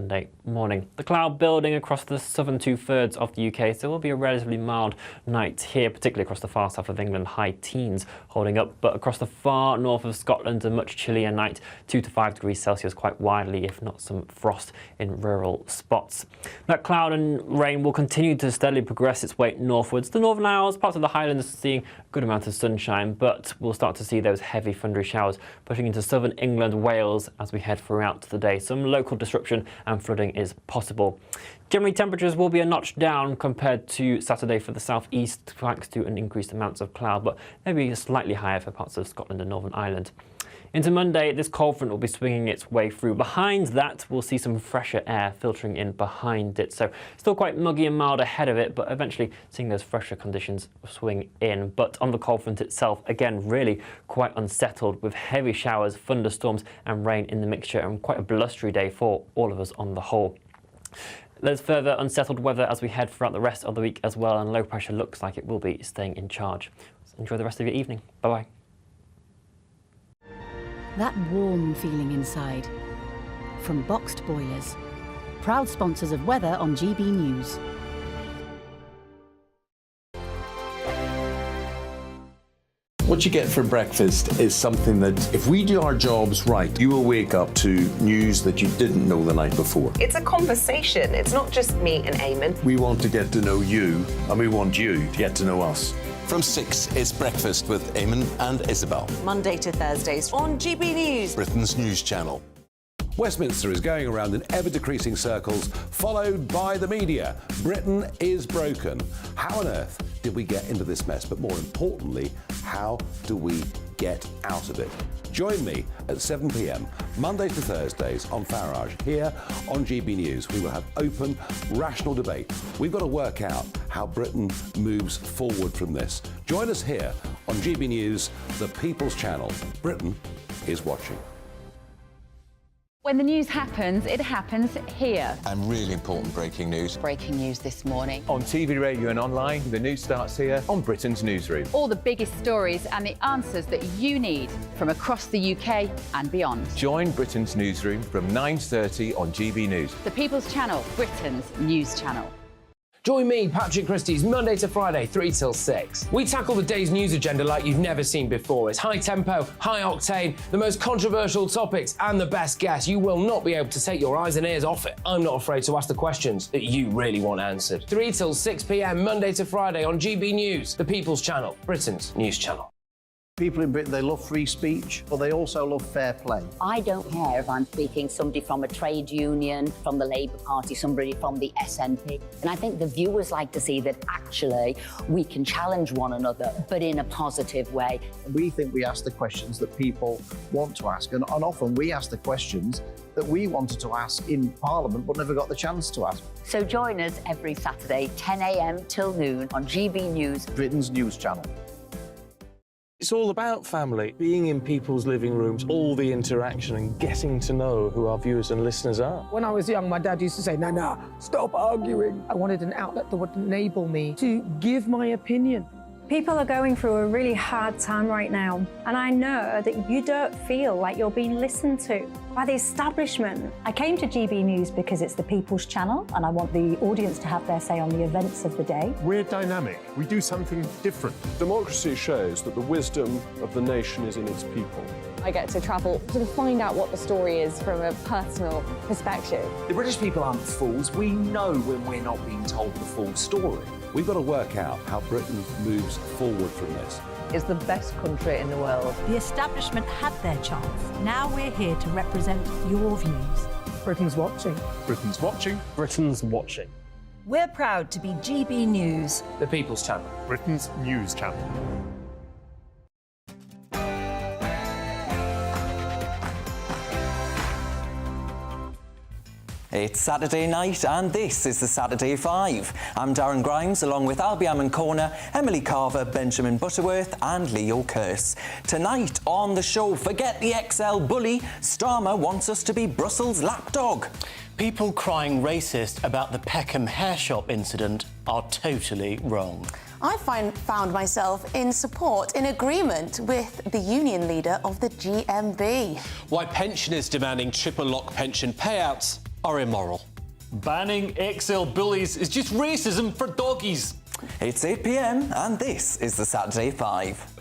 Monday morning. The cloud building across the southern two-thirds of the UK, so it will be a relatively mild night here, particularly across the far south of England, high teens holding up, but across the far north of Scotland, a much chillier night, 2 to 5 degrees Celsius quite widely, if not some frost in rural spots. That cloud and rain will continue to steadily progress its way northwards. The Northern Isles, parts of the Highlands are seeing a good amount of sunshine, but we'll start to see those heavy thundery showers pushing into southern England, Wales as we head throughout the day. Some local disruption and flooding is possible. Generally, temperatures will be a notch down compared to Saturday for the southeast, thanks to an increased amounts of cloud, but maybe slightly higher for parts of Scotland and Northern Ireland. Into Monday, this cold front will be swinging its way through. Behind that, we'll see some fresher air filtering in behind it. So still quite muggy and mild ahead of it, but eventually seeing those fresher conditions swing in. But on the cold front itself, again, really quite unsettled with heavy showers, thunderstorms and rain in the mixture, and quite a blustery day for all of us on the whole. There's further unsettled weather as we head throughout the rest of the week as well, and low pressure looks like it will be staying in charge. So enjoy the rest of your evening. Bye-bye. That warm feeling inside. From Boxed Boilers, proud sponsors of weather on GB News. What you get for breakfast is something that, if we do our jobs right, you will wake up to news that you didn't know the night before. It's a conversation. It's not just me and Eamon. We want to get to know you, and we want you to get to know us. From 6, it's Breakfast with Eamon and Isabel. Monday to Thursdays on GB News, Britain's news channel. Westminster is going around in ever-decreasing circles, followed by the media. Britain is broken. How on earth did we get into this mess? But more importantly, how do we get out of it? Join me at 7 p.m, Mondays to Thursdays on Farage, here on GB News. We will have open, rational debate. We've got to work out how Britain moves forward from this. Join us here on GB News, the People's Channel. Britain is watching. When the news happens, it happens here. And really important breaking news. Breaking news this morning. On TV, radio and online, the news starts here on Britain's Newsroom. All the biggest stories and the answers that you need from across the UK and beyond. Join Britain's Newsroom from 9:30 on GB News. The People's Channel, Britain's news channel. Join me, Patrick Christie's, Monday to Friday, 3 till 6. We tackle the day's news agenda like you've never seen before. It's high tempo, high octane, the most controversial topics and the best guests. You will not be able to take your eyes and ears off it. I'm not afraid to ask the questions that you really want answered. 3 till 6 p.m, Monday to Friday on GB News, the People's Channel, Britain's news channel. People in Britain, they love free speech, but they also love fair play. I don't care if I'm speaking somebody from a trade union, from the Labour Party, somebody from the SNP. And I think the viewers like to see that actually we can challenge one another, but in a positive way. We think we ask the questions that people want to ask, and often we ask the questions that we wanted to ask in Parliament but never got the chance to ask. So join us every Saturday, 10 a.m. till noon on GB News, Britain's news channel. It's all about family, being in people's living rooms, all the interaction and getting to know who our viewers and listeners are. When I was young, my dad used to say, Nana, stop arguing. I wanted an outlet that would enable me to give my opinion. People are going through a really hard time right now, and I know that you don't feel like you're being listened to by the establishment. I came to GB News because it's the People's Channel, and I want the audience to have their say on the events of the day. We're dynamic. We do something different. Democracy shows that the wisdom of the nation is in its people. I get to travel to find out what the story is from a personal perspective. The British people aren't fools. We know when we're not being told the full story. We've got to work out how Britain moves forward from this. It's the best country in the world. The establishment had their chance. Now we're here to represent your views. Britain's watching. Britain's watching. Britain's watching. We're proud to be GB News, the People's Channel, Britain's news channel. It's Saturday night and this is the Saturday 5. I'm Darren Grimes along with Albie Ammon-Corner, Emily Carver, Benjamin Butterworth and Leo Curse. Tonight on the show, forget the XL bully, Starmer wants us to be Brussels lapdog. People crying racist about the Peckham hair shop incident are totally wrong. I found myself in agreement with the union leader of the GMB. Why pensioners demanding triple lock pension payouts are immoral. Banning XL bullies is just racism for doggies. It's 8 p.m. and this is the Saturday 5.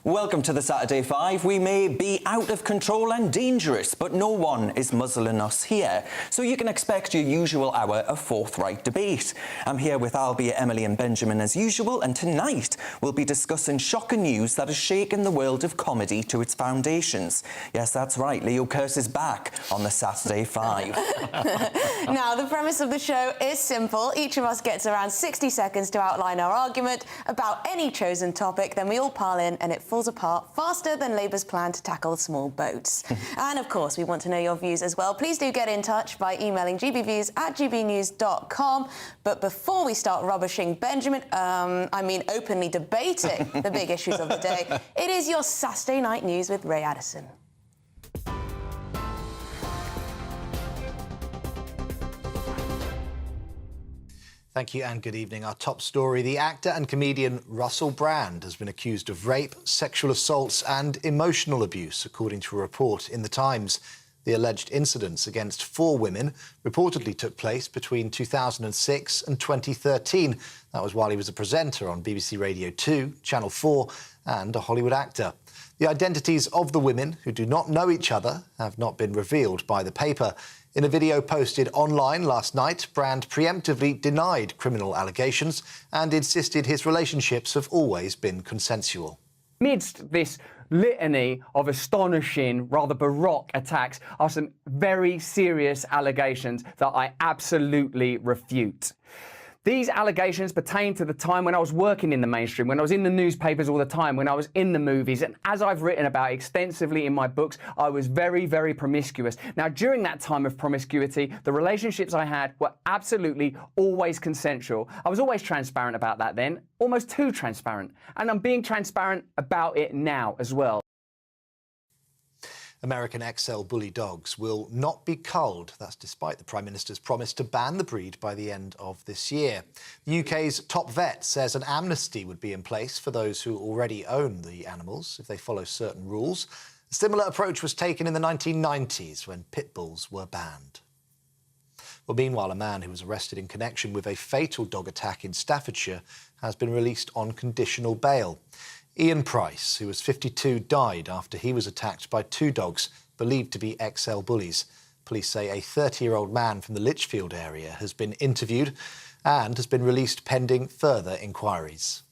Welcome to the Saturday 5. We may be out of control and dangerous, but no one is muzzling us here. So you can expect your usual hour of forthright debate. I'm here with Albie, Emily and Benjamin as usual, and tonight we'll be discussing shocking news that has shaken the world of comedy to its foundations. Yes, that's right, Leo Kearse is back on the Saturday 5. Now, the premise of the show is simple. Each of us gets around 60 seconds to outline our argument about any chosen topic, then we all pile in and it falls apart faster than Labour's plan to tackle small boats. And of course, we want to know your views as well. Please do get in touch by emailing gbviews@gbnews.com. But before we start rubbishing Benjamin, openly debating the big issues of the day, it is your Saturday Night News with Ray Addison. Thank you and good evening. Our top story, the actor and comedian Russell Brand has been accused of rape, sexual assaults and emotional abuse, according to a report in The Times. The alleged incidents against 4 women reportedly took place between 2006 and 2013. That was while he was a presenter on BBC Radio 2, Channel 4 and a Hollywood actor. The identities of the women, who do not know each other, have not been revealed by the paper. In a video posted online last night, Brand preemptively denied criminal allegations and insisted his relationships have always been consensual. Amidst this litany of astonishing, rather baroque attacks are some very serious allegations that I absolutely refute. These allegations pertain to the time when I was working in the mainstream, when I was in the newspapers all the time, when I was in the movies, and as I've written about extensively in my books, I was very, very promiscuous. Now, during that time of promiscuity, the relationships I had were absolutely always consensual. I was always transparent about that then, almost too transparent, and I'm being transparent about it now as well. American XL bully dogs will not be culled. That's despite the Prime Minister's promise to ban the breed by the end of this year. The UK's top vet says an amnesty would be in place for those who already own the animals if they follow certain rules. A similar approach was taken in the 1990s when pit bulls were banned. Well, meanwhile, a man who was arrested in connection with a fatal dog attack in Staffordshire has been released on conditional bail. Ian Price, who was 52, died after he was attacked by 2 dogs believed to be XL bullies. Police say a 30-year-old man from the Lichfield area has been interviewed and has been released pending further inquiries.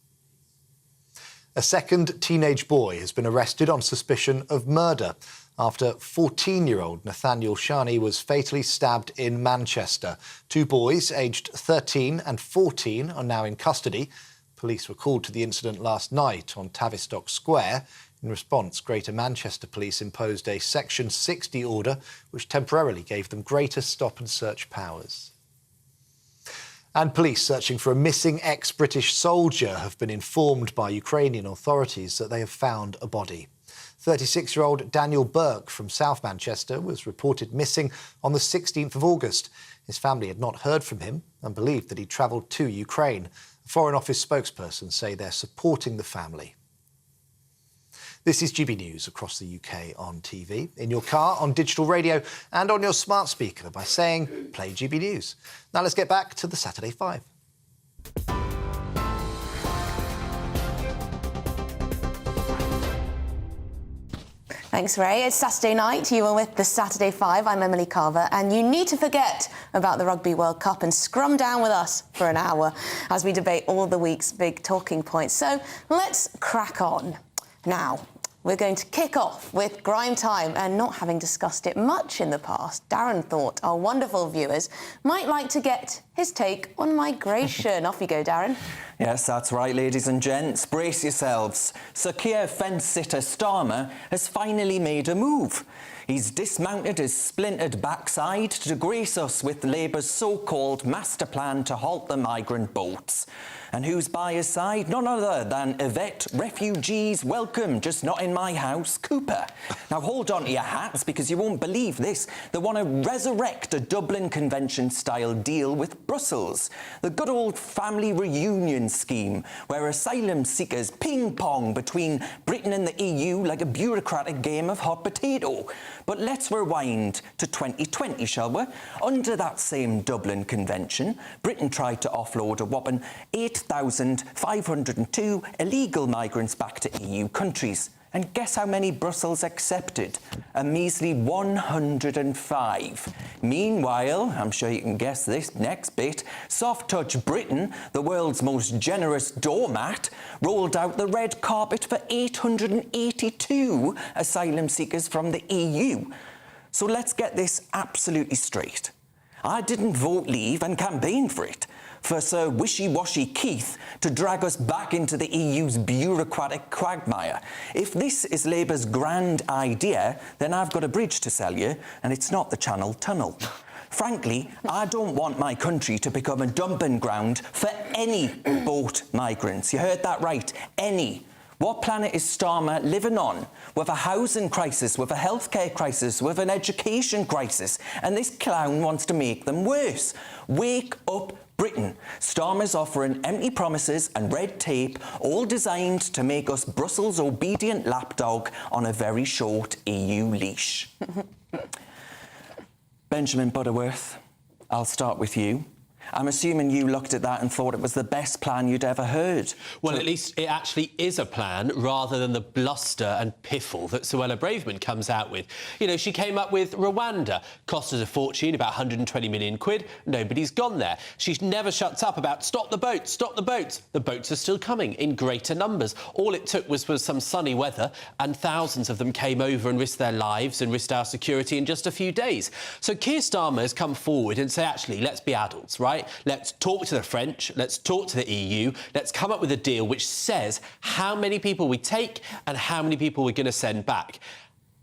A second teenage boy has been arrested on suspicion of murder after 14-year-old Nathaniel Shani was fatally stabbed in Manchester. 2 boys, aged 13 and 14, are now in custody. Police were called to the incident last night on Tavistock Square. In response, Greater Manchester Police imposed a Section 60 order, which temporarily gave them greater stop and search powers. And police searching for a missing ex-British soldier have been informed by Ukrainian authorities that they have found a body. 36-year-old Daniel Burke from South Manchester was reported missing on the 16th of August. His family had not heard from him and believed that he travelled to Ukraine. Foreign Office spokespersons say they're supporting the family. This is GB News across the UK on TV, in your car, on digital radio and on your smart speaker by saying, play GB News. Now let's get back to the Saturday 5. Thanks, Ray. It's Saturday night. You are with the Saturday 5. I'm Emily Carver, and you need to forget about the Rugby World Cup and scrum down with us for an hour as we debate all the week's big talking points. So let's crack on. Now, we're going to kick off with Grime Time, and not having discussed it much in the past, Darren thought our wonderful viewers might like to get his take on migration. Off you go, Darren. Yes, that's right, ladies and gents. Brace yourselves. Sir Keir fence-sitter Starmer has finally made a move. He's dismounted his splintered backside to grace us with Labour's so-called master plan to halt the migrant boats. And who's by his side? None other than Yvette Refugees Welcome, just not in my house, Cooper. Now hold on to your hats because you won't believe this. They want to resurrect a Dublin Convention-style deal with Brussels. The good old family reunion scheme, where asylum seekers ping-pong between Britain and the EU like a bureaucratic game of hot potato. But let's rewind to 2020, shall we? Under that same Dublin Convention, Britain tried to offload a whopping 8,502 illegal migrants back to EU countries. And guess how many Brussels accepted? A measly 105. Meanwhile, I'm sure you can guess this next bit, Soft Touch Britain, the world's most generous doormat, rolled out the red carpet for 882 asylum seekers from the EU. So let's get this absolutely straight. I didn't vote Leave and campaign for it, for Sir Wishy-Washy Keith to drag us back into the EU's bureaucratic quagmire. If this is Labour's grand idea, then I've got a bridge to sell you, and it's not the Channel Tunnel. Frankly, I don't want my country to become a dumping ground for any boat migrants. You heard that right, any. What planet is Starmer living on? With a housing crisis, with a healthcare crisis, with an education crisis, and this clown wants to make them worse. Wake up, Britain. Starmer's offering empty promises and red tape, all designed to make us Brussels-obedient lapdog on a very short EU leash. Benjamin Butterworth, I'll start with you. I'm assuming you looked at that and thought it was the best plan you'd ever heard. Well, at least it actually is a plan rather than the bluster and piffle that Suella Braverman comes out with. You know, she came up with Rwanda. Cost us a fortune, about 120 million quid. Nobody's gone there. She never shuts up about stop the boats, stop the boats. The boats are still coming in greater numbers. All it took was some sunny weather and thousands of them came over and risked their lives and risked our security in just a few days. So Keir Starmer has come forward and say, actually, let's be adults, right? Let's talk to the French, let's talk to the EU, let's come up with a deal which says how many people we take and how many people we're going to send back.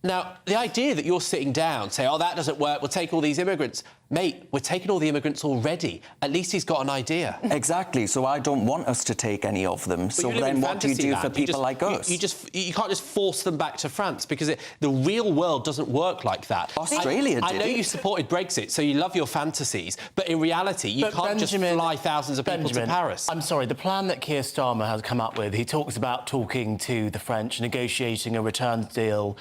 Now, the idea that you're sitting down, say, oh, that doesn't work, we'll take all these immigrants. Mate, we're taking all the immigrants already. At least he's got an idea. Exactly, so I don't want us to take any of them. So then what do you do for people like us? You can't just force them back to France because the real world doesn't work like that. Australia did. I know you supported Brexit, so you love your fantasies, but in reality, you can't just fly thousands of people to Paris. I'm sorry, the plan that Keir Starmer has come up with, he talks about talking to the French, negotiating a return deal,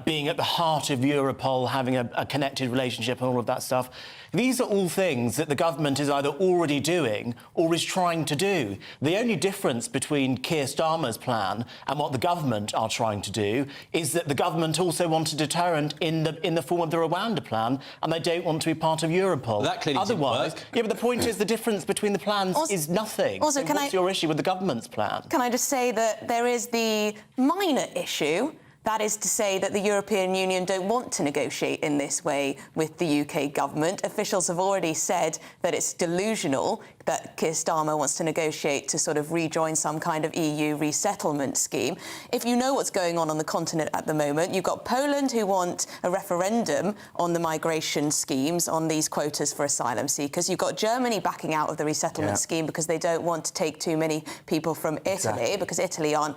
being at the heart of Europol, having a connected relationship and all of that stuff. These are all things that the government is either already doing or is trying to do. The only difference between Keir Starmer's plan and what the government are trying to do is that the government also want a deterrent in the form of the Rwanda plan, and they don't want to be part of Europol. That clearly Otherwise, didn't work. Yeah, but the point is the difference between the plans is nothing. Also, so what's your issue with the government's plan? Can I just say that there is the minor issue. That is to say that the European Union don't want to negotiate in this way with the UK government. Officials have already said that it's delusional that Keir Starmer wants to negotiate to sort of rejoin some kind of EU resettlement scheme. If you know what's going on the continent at the moment, you've got Poland who want a referendum on the migration schemes, on these quotas for asylum seekers. You've got Germany backing out of the resettlement scheme because they don't want to take too many people from Italy, because Italy aren't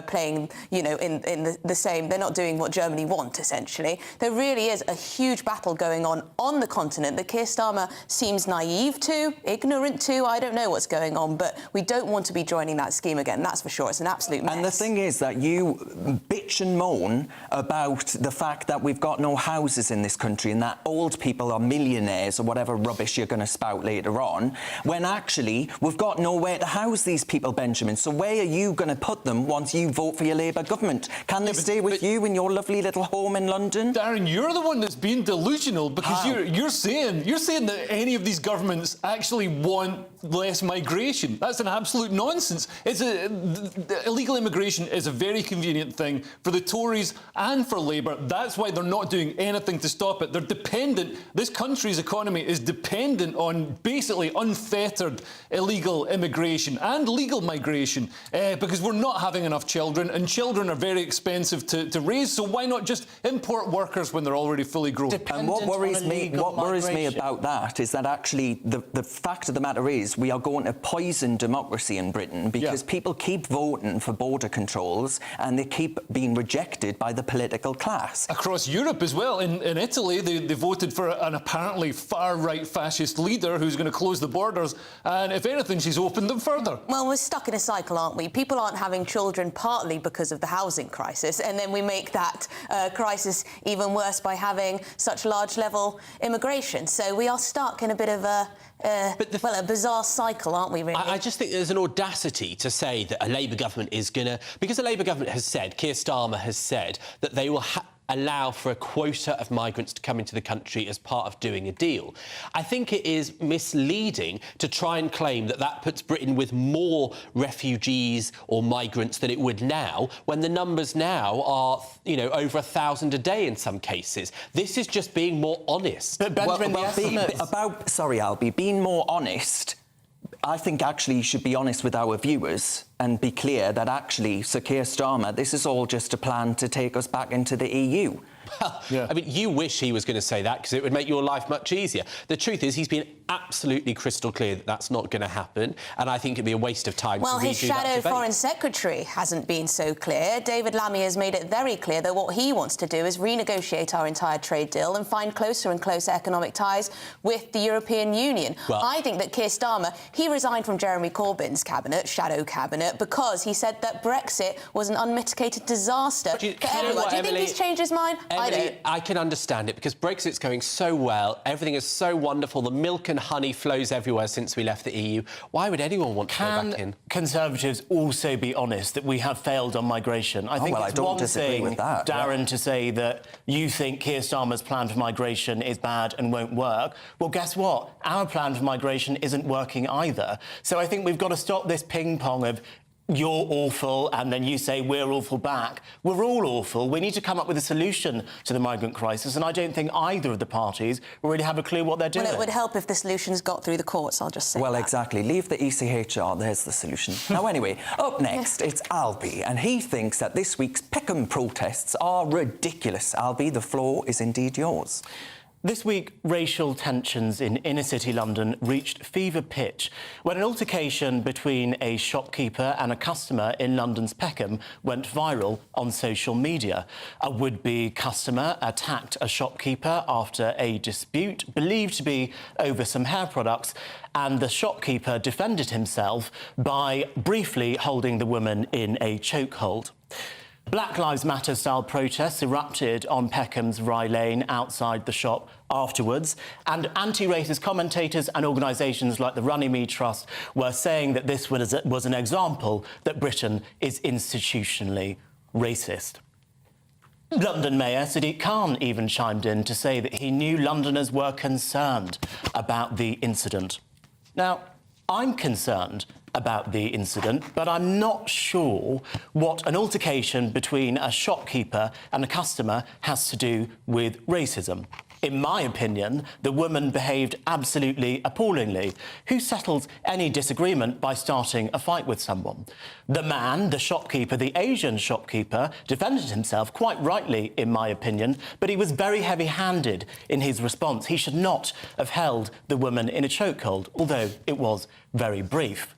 playing, you know, in the same. They're not doing what Germany want, essentially. There really is a huge battle going on the continent that Keir Starmer seems naive to, ignorant to. I don't know what's going on, but we don't want to be joining that scheme again, that's for sure. It's an absolute mess. And the thing is that you bitch and moan about the fact that we've got no houses in this country and that old people are millionaires or whatever rubbish you're going to spout later on, when actually we've got nowhere to house these people, Benjamin. So where are you going to put them once you vote for your Labour government? Can they stay with you in your lovely little home in London? Darren, you're the one that's being delusional because you're saying that any of these governments actually want less migration. That's an absolute nonsense. Illegal immigration is a very convenient thing for the Tories and for Labour. That's why they're not doing anything to stop it. They're dependent. This country's economy is dependent on basically unfettered illegal immigration and legal migration because we're not having enough children, and children are very expensive to raise, so why not just import workers when they're already fully grown? And what worries me about that is that actually the fact of the matter is we are going to poison democracy in Britain because people keep voting for border controls and they keep being rejected by the political class. Across Europe as well. In Italy, they voted for an apparently far-right fascist leader who's going to close the borders, and if anything, she's opened them further. Well, we're stuck in a cycle, aren't we? People aren't having children partly because of the housing crisis, and then we make that crisis even worse by having such large-level immigration. So we are stuck in a bit of a bizarre cycle, aren't we, really? I just think there's an audacity to say that a Labour government is going to... Because the Labour government has said, Keir Starmer has said, that they will allow for a quota of migrants to come into the country as part of doing a deal. I think it is misleading to try and claim that that puts Britain with more refugees or migrants than it would now, when the numbers now are, you know, over 1,000 a day in some cases. This is just being more honest. But Benjamin, sorry, Albie, being more honest, I think actually you should be honest with our viewers and be clear that actually, Sir Keir Starmer, this is all just a plan to take us back into the EU. Well, I mean, you wish he was going to say that because it would make your life much easier. The truth is he's been absolutely crystal clear that that's not going to happen, and I think it'd be a waste of time Well, to redo his shadow that debate. foreign secretary hasn't been so clear. David Lammy has made it very clear that what he wants to do is renegotiate our entire trade deal and find closer and closer economic ties with the European Union. Well, I think that Keir Starmer, he resigned from Jeremy Corbyn's cabinet, shadow cabinet, because he said that Brexit was an unmitigated disaster for everyone. Do you think he's changed his mind? Emily, I don't. I can understand it because Brexit's going so well, everything is so wonderful, the milk and honey flows everywhere since we left the EU. Why would anyone want to go back in? Can Conservatives also be honest that we have failed on migration? I think it's one thing, Darren, to say that you think Keir Starmer's plan for migration is bad and won't work. Well, guess what? Our plan for migration isn't working either. So I think we've got to stop this ping-pong of you're awful, and then you say we're awful back. We're all awful. We need to come up with a solution to the migrant crisis, and I don't think either of the parties really have a clue what they're doing. Well, it would help if the solutions got through the courts, I'll just say Well, that. exactly. Leave the ECHR, there's the solution. Now, anyway, up next, it's Albie, and he thinks that this week's Peckham protests are ridiculous. Albie, the floor is indeed yours. This week, racial tensions in inner-city London reached fever pitch when an altercation between a shopkeeper and a customer in London's Peckham went viral on social media. A would-be customer attacked a shopkeeper after a dispute believed to be over some hair products, and the shopkeeper defended himself by briefly holding the woman in a chokehold. Black Lives Matter-style protests erupted on Peckham's Rye Lane outside the shop afterwards, and anti-racist commentators and organisations like the Runnymede Trust were saying that this was an example that Britain is institutionally racist. London Mayor Sadiq Khan even chimed in to say that he knew Londoners were concerned about the incident. Now, I'm concerned about the incident, but I'm not sure what an altercation between a shopkeeper and a customer has to do with racism. In my opinion, the woman behaved absolutely appallingly. Who settles any disagreement by starting a fight with someone? The man, the shopkeeper, the Asian shopkeeper, defended himself, quite rightly, in my opinion, but he was very heavy-handed in his response. He should not have held the woman in a chokehold, although it was very brief.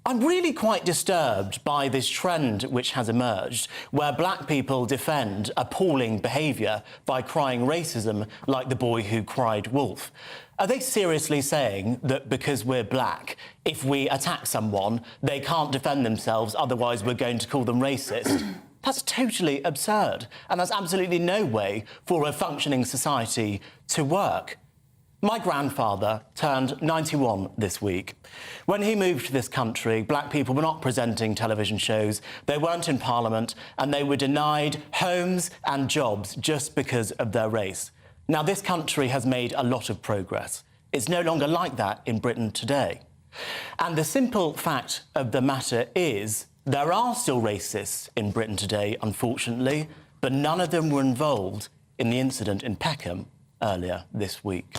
I'm really quite disturbed by this trend which has emerged, where black people defend appalling behaviour by crying racism like the boy who cried wolf. Are they seriously saying that because we're black, if we attack someone, they can't defend themselves, otherwise we're going to call them racist? That's totally absurd, and there's absolutely no way for a functioning society to work. My grandfather turned 91 this week. When he moved to this country, black people were not presenting television shows, they weren't in Parliament, and they were denied homes and jobs just because of their race. Now, this country has made a lot of progress. It's no longer like that in Britain today. And the simple fact of the matter is there are still racists in Britain today, unfortunately, but none of them were involved in the incident in Peckham earlier this week.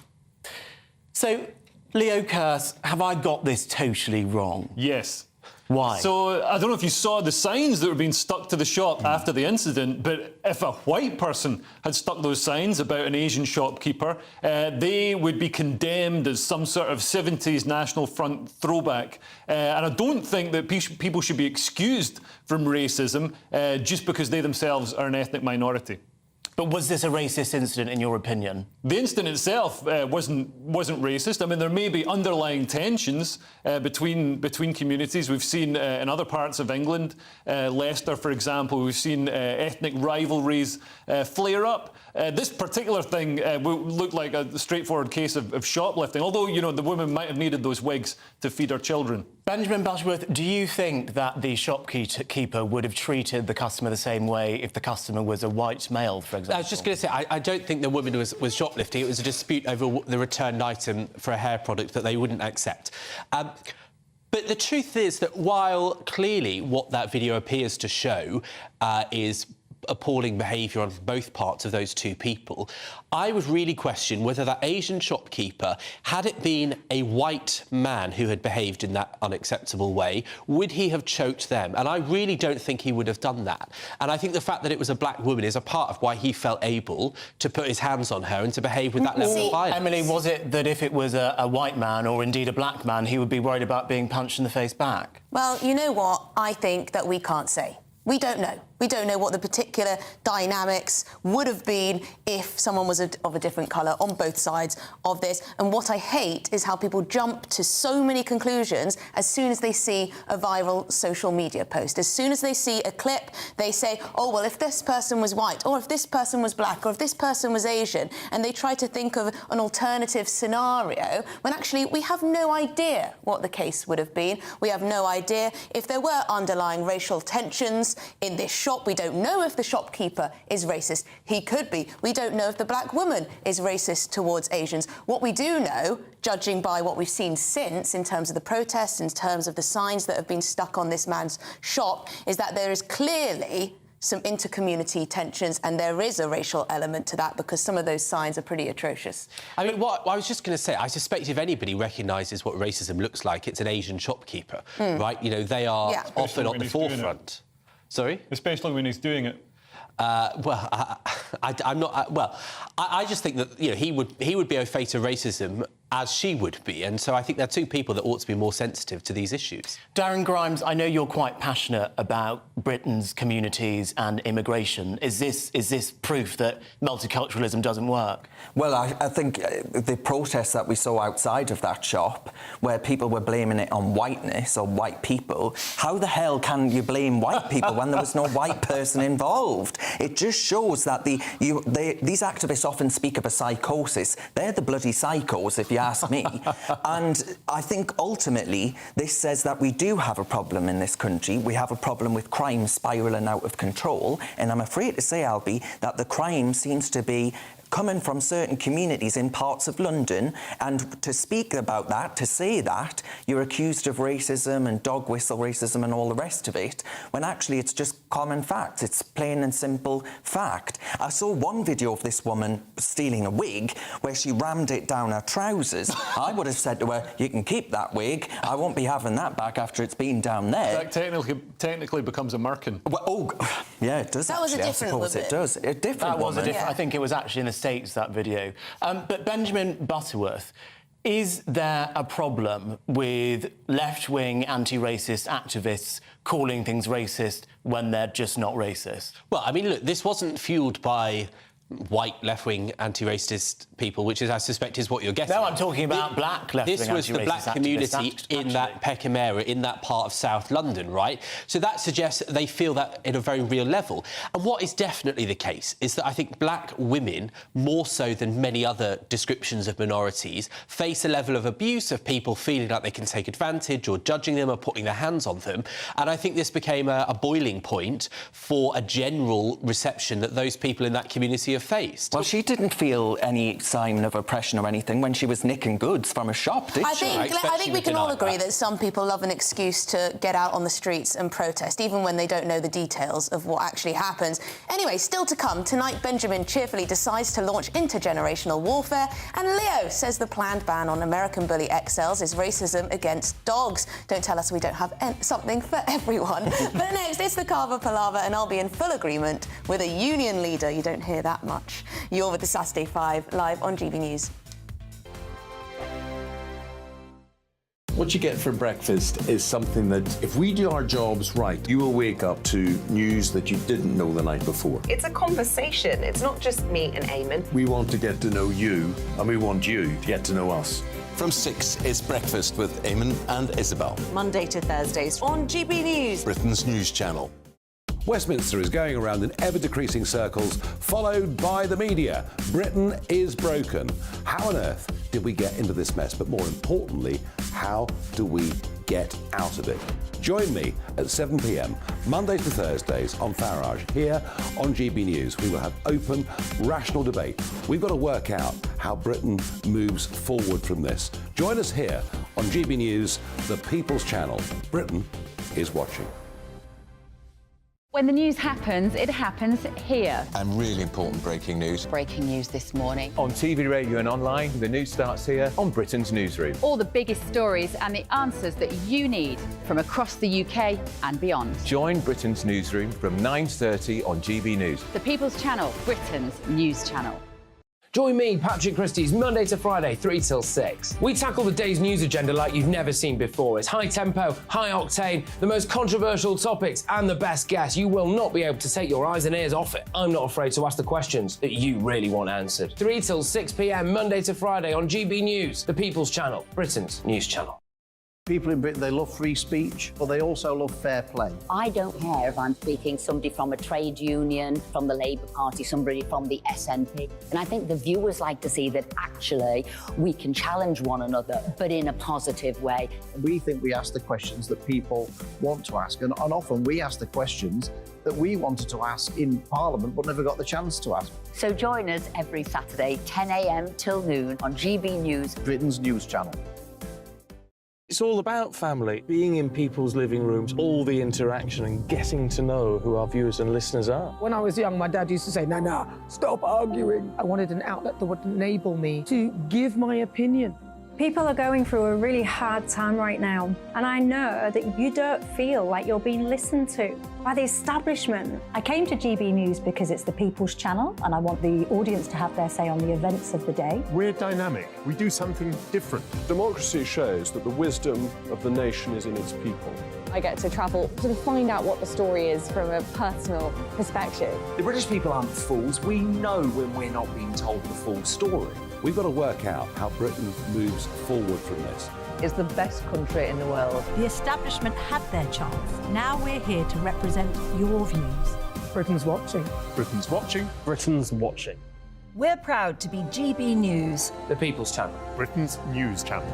So, Leo Kearse, have I got this totally wrong? Yes. Why? So I don't know if you saw the signs that were being stuck to the shop after the incident, but if a white person had stuck those signs about an Asian shopkeeper, they would be condemned as some sort of 70s National Front throwback. And I don't think that people should be excused from racism just because they themselves are an ethnic minority. But was this a racist incident, in your opinion? The incident itself wasn't racist. I mean, there may be underlying tensions between communities. We've seen in other parts of England, Leicester, for example, we've seen ethnic rivalries flare up. This particular thing looked like a straightforward case of shoplifting, although, you know, the woman might have needed those wigs to feed her children. Benjamin Butterworth, do you think that the shopkeeper would have treated the customer the same way if the customer was a white male, for example? I was just going to say, I don't think the woman was shoplifting. It was a dispute over the returned item for a hair product that they wouldn't accept. But the truth is that while clearly what that video appears to show is appalling behaviour on both parts of those two people, I would really question whether that Asian shopkeeper, had it been a white man who had behaved in that unacceptable way, would he have choked them? And I really don't think he would have done that. And I think the fact that it was a black woman is a part of why he felt able to put his hands on her and to behave with that level of violence. Emily, was it that if it was a white man or indeed a black man, he would be worried about being punched in the face back? Well, you know what? I think that we can't say. We don't know. We don't know what the particular dynamics would have been if someone was of a different colour on both sides of this. And what I hate is how people jump to so many conclusions as soon as they see a viral social media post. As soon as they see a clip, they say, oh, well, if this person was white, or if this person was black, or if this person was Asian, and they try to think of an alternative scenario, when actually we have no idea what the case would have been. We have no idea if there were underlying racial tensions in this shop. We don't know if the shopkeeper is racist. He could be. We don't know if the black woman is racist towards Asians. What we do know, judging by what we've seen since in terms of the protests, in terms of the signs that have been stuck on this man's shop, is that there is clearly some inter-community tensions, and there is a racial element to that because some of those signs are pretty atrocious. I mean, what I was just going to say, I suspect if anybody recognises what racism looks like, it's an Asian shopkeeper, right? You know, they are often at the forefront. Sorry? Especially when he's doing it. I'm not. I just think that, you know, he would be au fait to racism as she would be, and so I think they're two people that ought to be more sensitive to these issues. Darren Grimes, I know you're quite passionate about Britain's communities and immigration. Is this proof that multiculturalism doesn't work? Well, I think the protests that we saw outside of that shop, where people were blaming it on whiteness or white people, how the hell can you blame white people when there was no white person involved? It just shows that these activists often speak of a psychosis. They're the bloody psychos, if you ask me. And I think ultimately this says that we do have a problem in this country. We have a problem with crime spiralling out of control. And I'm afraid to say, Albie, that the crime seems to be coming from certain communities in parts of London, and to speak about that, to say that, you're accused of racism and dog whistle racism and all the rest of it, when actually it's just common facts. It's plain and simple fact. I saw one video of this woman stealing a wig where she rammed it down her trousers. I would have said to her, you can keep that wig. I won't be having that back after it's been down there. That technically becomes a merkin. Well, yeah, it does. That was a different one. It does. A different that was woman. a different. I think it was actually in the States, that video. But Benjamin Butterworth, is there a problem with left-wing anti-racist activists calling things racist when they're just not racist? Well, I mean, look, this wasn't fuelled by white left-wing anti-racist people, which is, I suspect, is what you're getting. No, I'm talking about black left-wing This was the black community in that Peckham area, in that part of South London, right? So that suggests that they feel that in a very real level. And what is definitely the case is that I think black women, more so than many other descriptions of minorities, face a level of abuse, of people feeling like they can take advantage or judging them or putting their hands on them. And I think this became a boiling point for a general reception that those people in that community are face. Well, she didn't feel any sign of oppression or anything when she was nicking goods from a shop, did she? I think we can all agree that some people love an excuse to get out on the streets and protest, even when they don't know the details of what actually happens. Anyway, still to come, tonight Benjamin cheerfully decides to launch intergenerational warfare, and Leo says the planned ban on American Bully XLs is racism against dogs. Don't tell us we don't have something for everyone. But next, it's the Carver Palaver, and I'll be in full agreement with a union leader. You don't hear that much. You're with the Saturday 5, live on GB News. What you get for breakfast is something that, if we do our jobs right, you will wake up to news that you didn't know the night before. It's a conversation. It's not just me and Eamon. We want to get to know you, and we want you to get to know us. From 6 is Breakfast with Eamon and Isabel. Monday to Thursdays on GB News, Britain's news channel. Westminster is going around in ever-decreasing circles, followed by the media. Britain is broken. How on earth did we get into this mess? But more importantly, how do we get out of it? Join me at 7 p.m, Mondays to Thursdays on Farage, here on GB News. We will have open, rational debate. We've got to work out how Britain moves forward from this. Join us here on GB News, the People's Channel. Britain is watching. When the news happens, it happens here. And really important breaking news. Breaking news this morning. On TV, radio and online, the news starts here on Britain's Newsroom. All the biggest stories and the answers that you need from across the UK and beyond. Join Britain's Newsroom from 9:30 on GB News. The People's Channel, Britain's news channel. Join me, Patrick Christie's, Monday to Friday, 3 till 6. We tackle the day's news agenda like you've never seen before. It's high tempo, high octane, the most controversial topics and the best guests. You will not be able to take your eyes and ears off it. I'm not afraid to ask the questions that you really want answered. 3 till 6 p.m, Monday to Friday on GB News, the People's Channel, Britain's news channel. People in Britain, they love free speech, but they also love fair play. I don't care if I'm speaking somebody from a trade union, from the Labour Party, somebody from the SNP. And I think the viewers like to see that actually we can challenge one another, but in a positive way. We think we ask the questions that people want to ask, and often we ask the questions that we wanted to ask in Parliament but never got the chance to ask. So join us every Saturday, 10 a.m. till noon on GB News, Britain's news channel. It's all about family, being in people's living rooms, all the interaction and getting to know who our viewers and listeners are. When I was young, my dad used to say, "Nah, stop arguing." I wanted an outlet that would enable me to give my opinion. People are going through a really hard time right now, and I know that you don't feel like you're being listened to by the establishment. I came to GB News because it's the People's Channel, and I want the audience to have their say on the events of the day. We're dynamic. We do something different. Democracy shows that the wisdom of the nation is in its people. I get to travel to find out what the story is from a personal perspective. The British people aren't fools. We know when we're not being told the full story. We've got to work out how Britain moves forward from this. It's the best country in the world. The establishment had their chance. Now we're here to represent your views. Britain's watching. Britain's watching. Britain's watching. We're proud to be GB News, the People's Channel, Britain's news channel.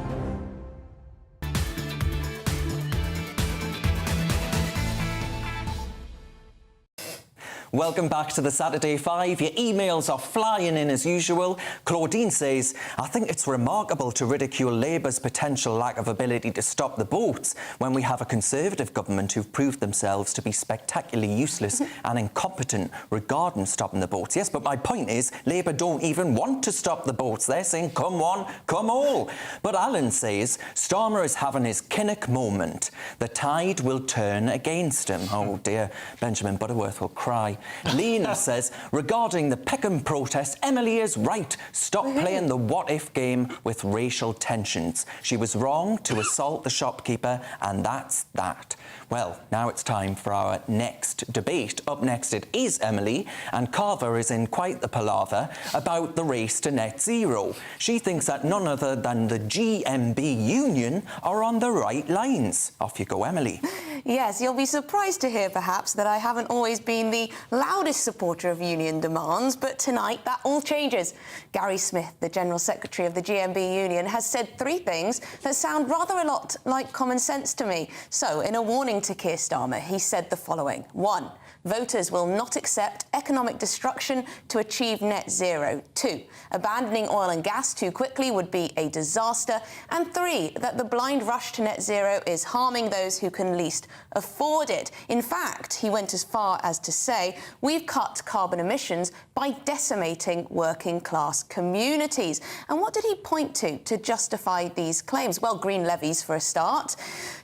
Welcome back to the Saturday 5. Your emails are flying in as usual. Claudine says, I think it's remarkable to ridicule Labour's potential lack of ability to stop the boats when we have a Conservative government who've proved themselves to be spectacularly useless and incompetent regarding stopping the boats. Yes, but my point is, Labour don't even want to stop the boats. They're saying, come on, come all. But Alan says, Starmer is having his Kinnock moment. The tide will turn against him. Oh dear, Benjamin Butterworth will cry. Lena says, regarding the Peckham protest, Emily is right. Stop playing the what-if game with racial tensions. She was wrong to assault the shopkeeper, and that's that. Well, now it's time for our next debate. Up next it is Emily, and Carver is in quite the palaver about the race to net zero. She thinks that none other than the GMB union are on the right lines. Off you go, Emily. Yes, you'll be surprised to hear, perhaps, that I haven't always been the loudest supporter of union demands, but tonight that all changes. Gary Smith, the General Secretary of the GMB Union, has said 3 things that sound rather a lot like common sense to me. So, in a warning to Keir Starmer, he said the following. 1. Voters will not accept economic destruction to achieve net zero. 2. Abandoning oil and gas too quickly would be a disaster. And 3. That the blind rush to net zero is harming those who can least afford it. In fact, he went as far as to say, we've cut carbon emissions by decimating working-class communities. And what did he point to justify these claims? Well, green levies for a start.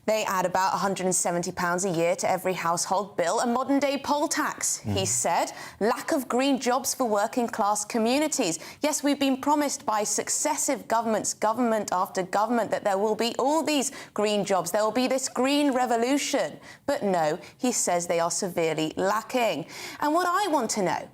They add about £170 a year to every household bill, a modern-day poll tax, he said. Lack of green jobs for working-class communities. Yes, we've been promised by successive governments, government after government, that there will be all these green jobs, there will be this green revolution. But no, he says they are severely lacking. And what I want to know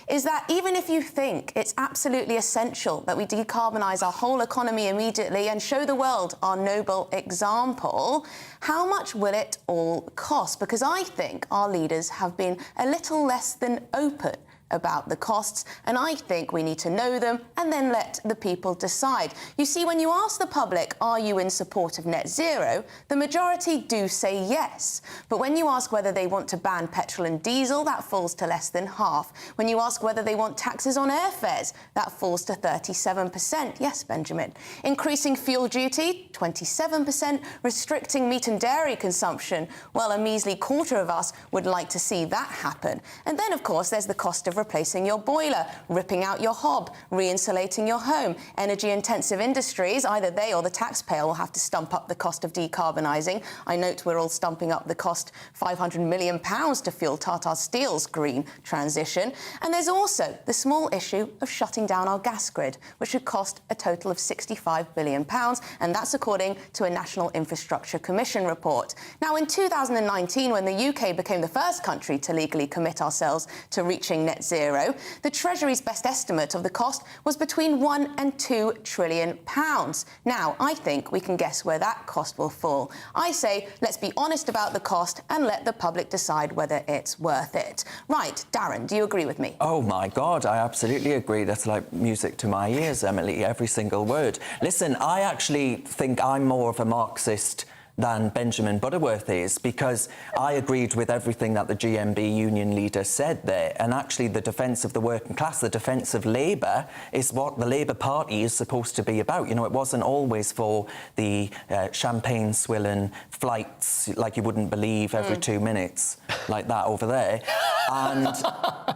is that even if you think it's absolutely essential that we decarbonise our whole economy immediately and show the world our noble example, how much will it all cost? Because I think our leaders have been a little less than open about the costs, and I think we need to know them and then let the people decide. You see, when you ask the public, are you in support of net zero, the majority do say yes. But when you ask whether they want to ban petrol and diesel, that falls to less than half. When you ask whether they want taxes on airfares, that falls to 37%. Yes, Benjamin. Increasing fuel duty, 27%. Restricting meat and dairy consumption, well, a measly quarter of us would like to see that happen. And then, of course, there's the cost of replacing your boiler, ripping out your hob, re-insulating your home. Energy-intensive industries, either they or the taxpayer will have to stump up the cost of decarbonising. I note we're all stumping up the cost, £500 million to fuel Tata Steel's green transition. And there's also the small issue of shutting down our gas grid, which would cost a total of £65 billion, and that's according to a National Infrastructure Commission report. Now, in 2019, when the UK became the first country to legally commit ourselves to reaching net zero, the Treasury's best estimate of the cost was between £1 and £2 trillion. Now, I think we can guess where that cost will fall. I say, let's be honest about the cost and let the public decide whether it's worth it. Right, Darren, do you agree with me? Oh, my God, I absolutely agree. That's like music to my ears, Emily, every single word. Listen, I actually think I'm more of a Marxist than Benjamin Butterworth is, because I agreed with everything that the GMB union leader said there. And actually, the defence of the working class, the defence of Labour, is what the Labour Party is supposed to be about. You know, it wasn't always for the champagne-swilling flights like you wouldn't believe every 2 minutes, like that over there. And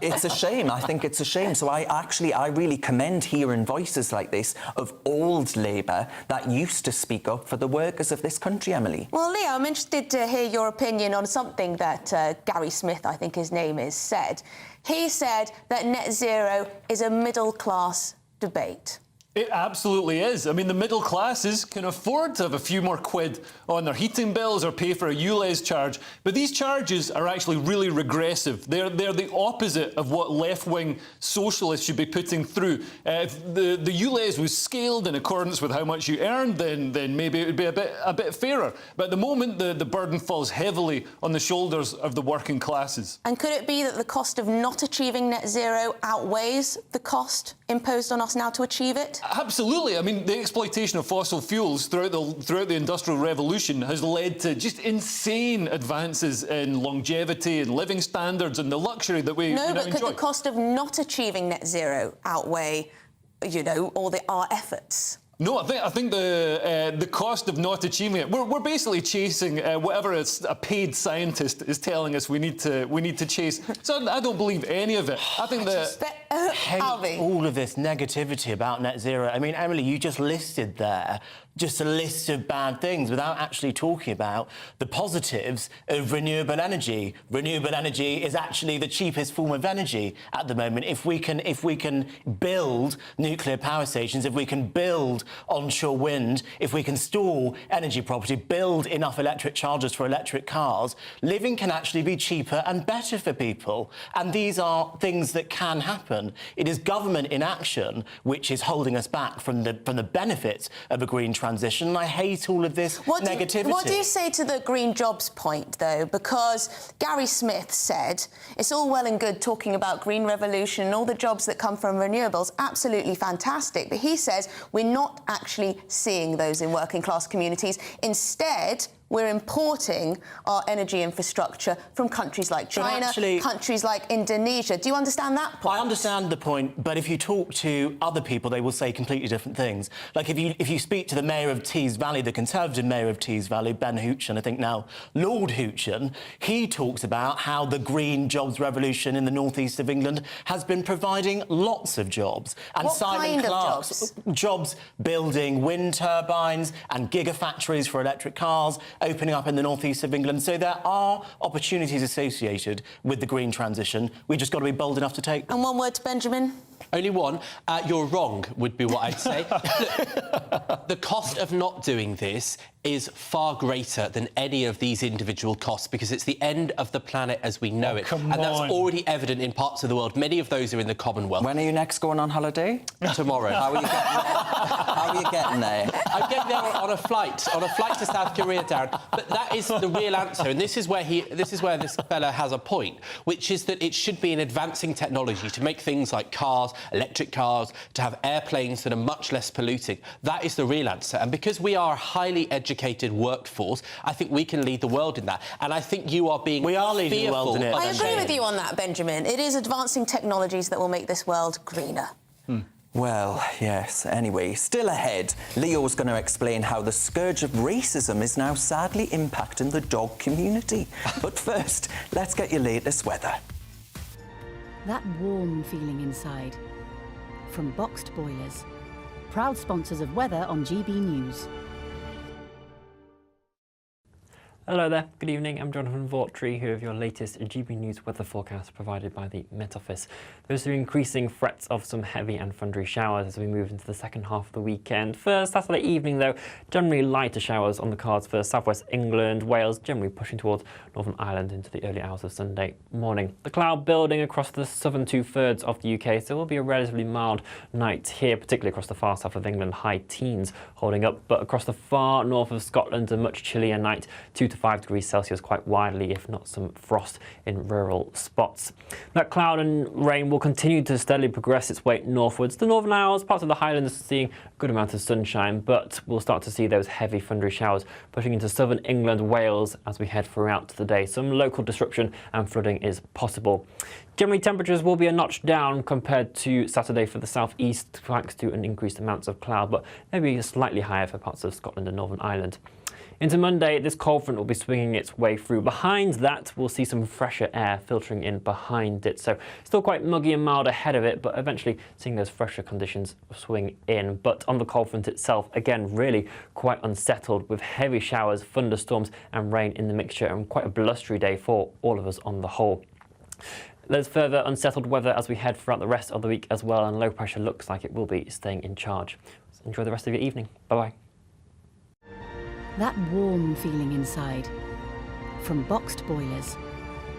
it's a shame. I think it's a shame. So I really commend hearing voices like this of old Labour that used to speak up for the workers of this country, Emily. Well, Leo, I'm interested to hear your opinion on something that Gary Smith, I think his name is, said. He said that net zero is a middle-class debate. It absolutely is. I mean, the middle classes can afford to have a few more quid on their heating bills or pay for a ULEZ charge, but these charges are actually really regressive. They're the opposite of what left-wing socialists should be putting through. If the ULEZ was scaled in accordance with how much you earned, then maybe it would be a bit fairer. But at the moment, the burden falls heavily on the shoulders of the working classes. And could it be that the cost of not achieving net zero outweighs the cost imposed on us now to achieve it? Absolutely. I mean, the exploitation of fossil fuels throughout the Industrial Revolution has led to just insane advances in longevity and living standards and the luxury that we now enjoy. Could the cost of not achieving net zero outweigh, you know, all our efforts? No, I think the cost of not achieving it. We're basically chasing whatever a paid scientist is telling us we need to chase. So I don't believe any of it. I think hate all of this negativity about net zero. I mean, Emily, you just listed there just a list of bad things without actually talking about the positives of renewable energy. Renewable energy is actually the cheapest form of energy at the moment. If we can build nuclear power stations, if we can build onshore wind, if we can store energy property, build enough electric chargers for electric cars, living can actually be cheaper and better for people. And these are things that can happen. inaction. It is government inaction which is holding us back from the benefits of a green transition. And I hate all of this negativity. What do you say to the green jobs point, though? Because Gary Smith said it's all well and good talking about green revolution and all the jobs that come from renewables, absolutely fantastic. But he says we're not actually seeing those in working class communities. Instead, we're importing our energy infrastructure from countries like China, countries like Indonesia. Do you understand that point? I understand the point, but if you talk to other people, they will say completely different things. Like if you speak to the mayor of Tees Valley, the Conservative mayor of Tees Valley, Ben Houchen, I think now Lord Houchen, he talks about how the green jobs revolution in the northeast of England has been providing lots of jobs. And what Simon kind Clarke's of jobs? Jobs building wind turbines and gigafactories for electric cars, opening up in the northeast of England. So there are opportunities associated with the green transition. We've just got to be bold enough to take them. And one word to Benjamin. Only one. You're wrong, would be what I'd say. The cost of not doing this is far greater than any of these individual costs because it's the end of the planet as we know it. And that's already evident in parts of the world. Many of those are in the Commonwealth. When are you next going on holiday? Tomorrow. How are you getting there? How are you getting there? I'm getting there on a flight to South Korea, Darren. But that is the real answer, and this is where this fella has a point, which is that it should be an advancing technology to make things like cars, electric cars, to have airplanes that are much less polluting. That is the real answer, and because we are a highly educated workforce, I think we can lead the world in that. And I think you are being leading the world in it. I agree with you on that, Benjamin. It is advancing technologies that will make this world greener. Well, yes. Anyway, still ahead, Leo's going to explain how the scourge of racism is now sadly impacting the dog community. But first, let's get your latest weather. That warm feeling inside. From Boxed Boilers, proud sponsors of weather on GB News. Hello there, good evening. I'm Jonathan Vaughtry, here with your latest GB News weather forecast provided by the Met Office. There's increasing threats of some heavy and thundery showers as we move into the second half of the weekend. For Saturday evening, though, generally lighter showers on the cards for southwest England, Wales, generally pushing towards Northern Ireland into the early hours of Sunday morning. The cloud building across the southern two-thirds of the UK, so it will be a relatively mild night here, particularly across the far south of England, high teens holding up, but across the far north of Scotland, a much chillier night, 2 to 5 degrees Celsius quite widely, if not some frost in rural spots. That cloud and rain will continue to steadily progress its way northwards. The Northern Isles, parts of the Highlands seeing a good amount of sunshine, but we'll start to see those heavy thundery showers pushing into southern England, Wales as we head throughout the day. Some local disruption and flooding is possible. Generally, temperatures will be a notch down compared to Saturday for the southeast, thanks to an increased amounts of cloud, but maybe slightly higher for parts of Scotland and Northern Ireland. Into Monday, this cold front will be swinging its way through. Behind that, we'll see some fresher air filtering in behind it. So still quite muggy and mild ahead of it, but eventually seeing those fresher conditions swing in. But on the cold front itself, again, really quite unsettled with heavy showers, thunderstorms and rain in the mixture, and quite a blustery day for all of us on the whole. There's further unsettled weather as we head throughout the rest of the week as well, and low pressure looks like it will be staying in charge. So enjoy the rest of your evening. Bye-bye. That warm feeling inside. From Boxed Boilers,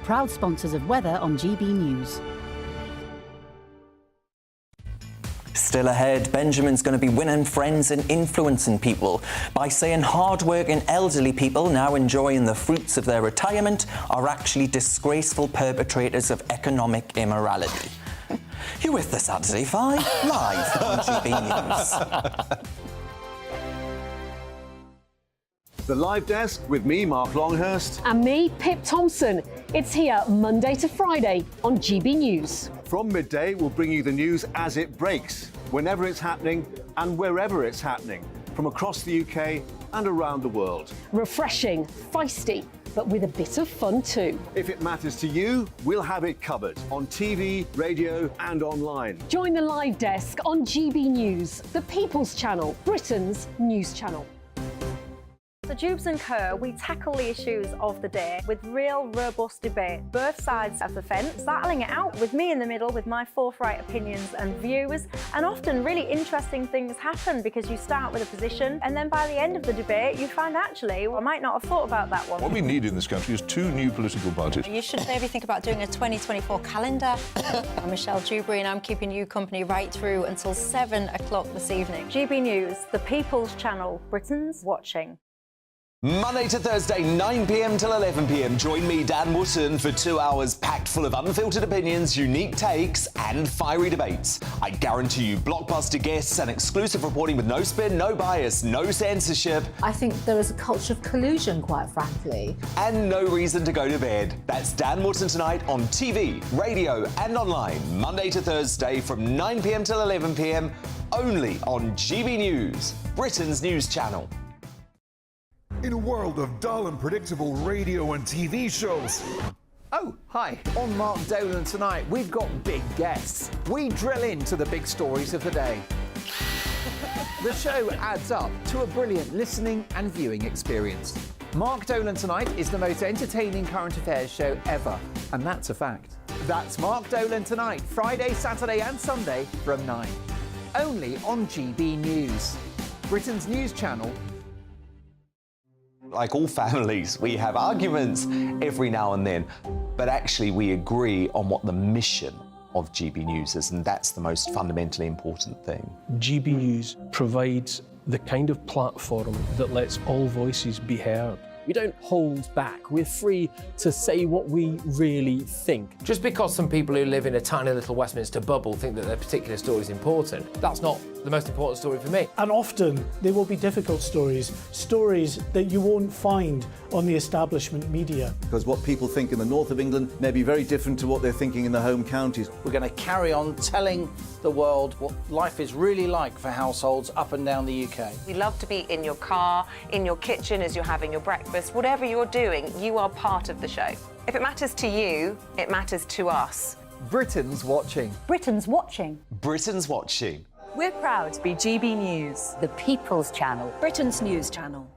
proud sponsors of weather on GB News. Still ahead, Benjamin's going to be winning friends and influencing people by saying hard-working elderly people now enjoying the fruits of their retirement are actually disgraceful perpetrators of economic immorality. You're with the Saturday 5 live on GB News. The Live Desk with me, Mark Longhurst. And me, Pip Thompson. It's here Monday to Friday on GB News. From midday, we'll bring you the news as it breaks, whenever it's happening and wherever it's happening, from across the UK and around the world. Refreshing, feisty, but with a bit of fun too. If it matters to you, we'll have it covered on TV, radio and online. Join the Live Desk on GB News, the People's Channel, Britain's news channel. So Jubes and Kerr, we tackle the issues of the day with real, robust debate. Both sides of the fence, battling it out with me in the middle with my forthright opinions and views. And often really interesting things happen because you start with a position and then by the end of the debate you find actually, well, I might not have thought about that one. What we need in this country is 2 new political parties. You should maybe think about doing a 2024 calendar. I'm Michelle Dewberry and I'm keeping you company right through until 7 o'clock this evening. GB News, the People's Channel, Britain's watching. Monday to Thursday, 9 p.m. till 11 p.m. Join me, Dan Wootton, for 2 hours packed full of unfiltered opinions, unique takes and fiery debates. I guarantee you blockbuster guests and exclusive reporting with no spin, no bias, no censorship. I think there is a culture of collusion, quite frankly. And no reason to go to bed. That's Dan Wootton tonight on TV, radio and online. Monday to Thursday from 9 p.m. till 11 p.m. only on GB News, Britain's news channel. In a world of dull and predictable radio and TV shows. Oh, hi. On Mark Dolan tonight, we've got big guests. We drill into the big stories of the day. The show adds up to a brilliant listening and viewing experience. Mark Dolan Tonight is the most entertaining current affairs show ever, and that's a fact. That's Mark Dolan Tonight, Friday, Saturday and Sunday from 9. Only on GB News, Britain's news channel. Like all families, we have arguments every now and then, but actually we agree on what the mission of GB News is, and that's the most fundamentally important thing. GB News provides the kind of platform that lets all voices be heard. We don't hold back. We're free to say what we really think. Just because some people who live in a tiny little Westminster bubble think that their particular story is important, that's not the most important story for me. And often they will be difficult stories, stories that you won't find on the establishment media. Because what people think in the north of England may be very different to what they're thinking in the home counties. We're going to carry on telling the world what life is really like for households up and down the UK. We love to be in your car, in your kitchen as you're having your breakfast. Whatever you're doing, you are part of the show. If it matters to you, it matters to us. Britain's watching. Britain's watching. Britain's watching. We're proud to be GB News, The People's Channel. Britain's news channel.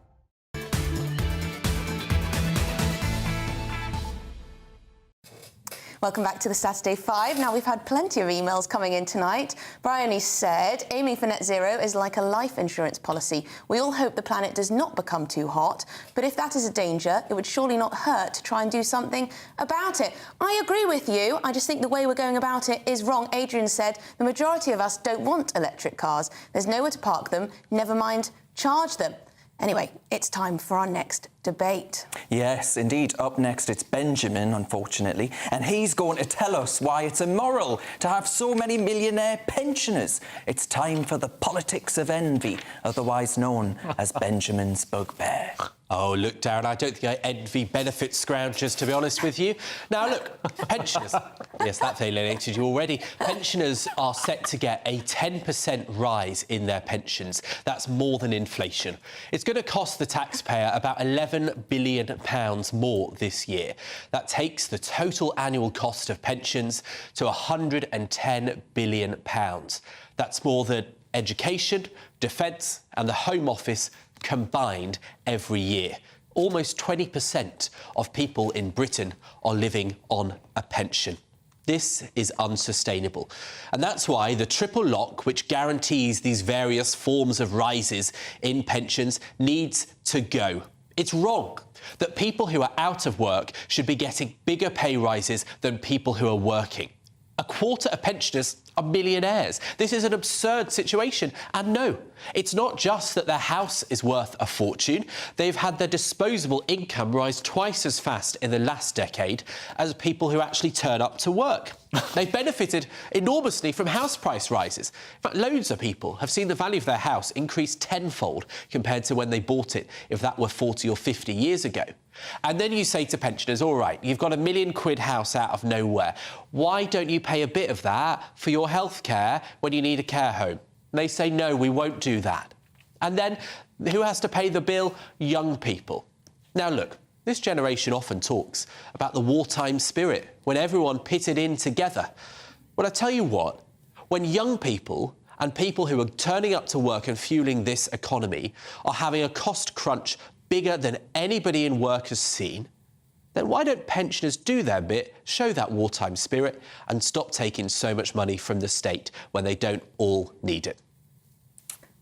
Welcome back to the Saturday 5. Now, we've had plenty of emails coming in tonight. Bryony said, aiming for net zero is like a life insurance policy. We all hope the planet does not become too hot, but if that is a danger, it would surely not hurt to try and do something about it. I agree with you. I just think the way we're going about it is wrong. Adrian said, the majority of us don't want electric cars. There's nowhere to park them, never mind charge them. Anyway, it's time for our next debate. Yes, indeed. Up next, it's Benjamin, unfortunately, and he's going to tell us why it's immoral to have so many millionaire pensioners. It's time for the politics of envy, otherwise known as Benjamin's bugbear. Oh, look, Darren, I don't think I envy benefit scroungers, to be honest with you. Now, look, pensioners. Yes, that's alienated you already. Pensioners are set to get a 10% rise in their pensions. That's more than inflation. It's going to cost the taxpayer about £11 billion more this year. That takes the total annual cost of pensions to £110 billion. That's more than education, defence and the Home Office combined every year. Almost 20% of people in Britain are living on a pension. This is unsustainable. And that's why the triple lock, which guarantees these various forms of rises in pensions, needs to go. It's wrong that people who are out of work should be getting bigger pay rises than people who are working. A quarter of pensioners are millionaires. This is an absurd situation. And no, it's not just that their house is worth a fortune. They've had their disposable income rise twice as fast in the last decade as people who actually turn up to work. They've benefited enormously from house price rises. In fact, loads of people have seen the value of their house increase tenfold compared to when they bought it, if that were 40 or 50 years ago. And then you say to pensioners, all right, you've got £1 million house out of nowhere. Why don't you pay a bit of that for your health care when you need a care home? And they say, no, we won't do that. And then who has to pay the bill? Young people. Now, look, this generation often talks about the wartime spirit when everyone pitted in together. Well, I tell you what, when young people and people who are turning up to work and fueling this economy are having a cost crunch bigger than anybody in work has seen, then why don't pensioners do their bit, show that wartime spirit, and stop taking so much money from the state when they don't all need it?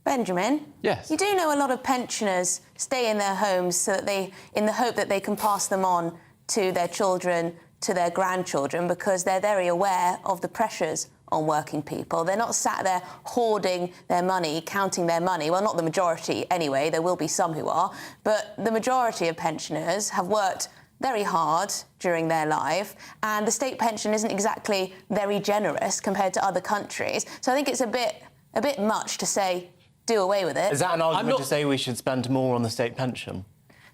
Benjamin? Yes? You do know a lot of pensioners stay in their homes so that in the hope that they can pass them on to their children, to their grandchildren, because they're very aware of the pressures on working people. They're not sat there hoarding their money, counting their money. Well, not the majority anyway, there will be some who are, but the majority of pensioners have worked very hard during their life, and the state pension isn't exactly very generous compared to other countries. So I think it's a bit much to say, do away with it. Is that an argument to say we should spend more on the state pension?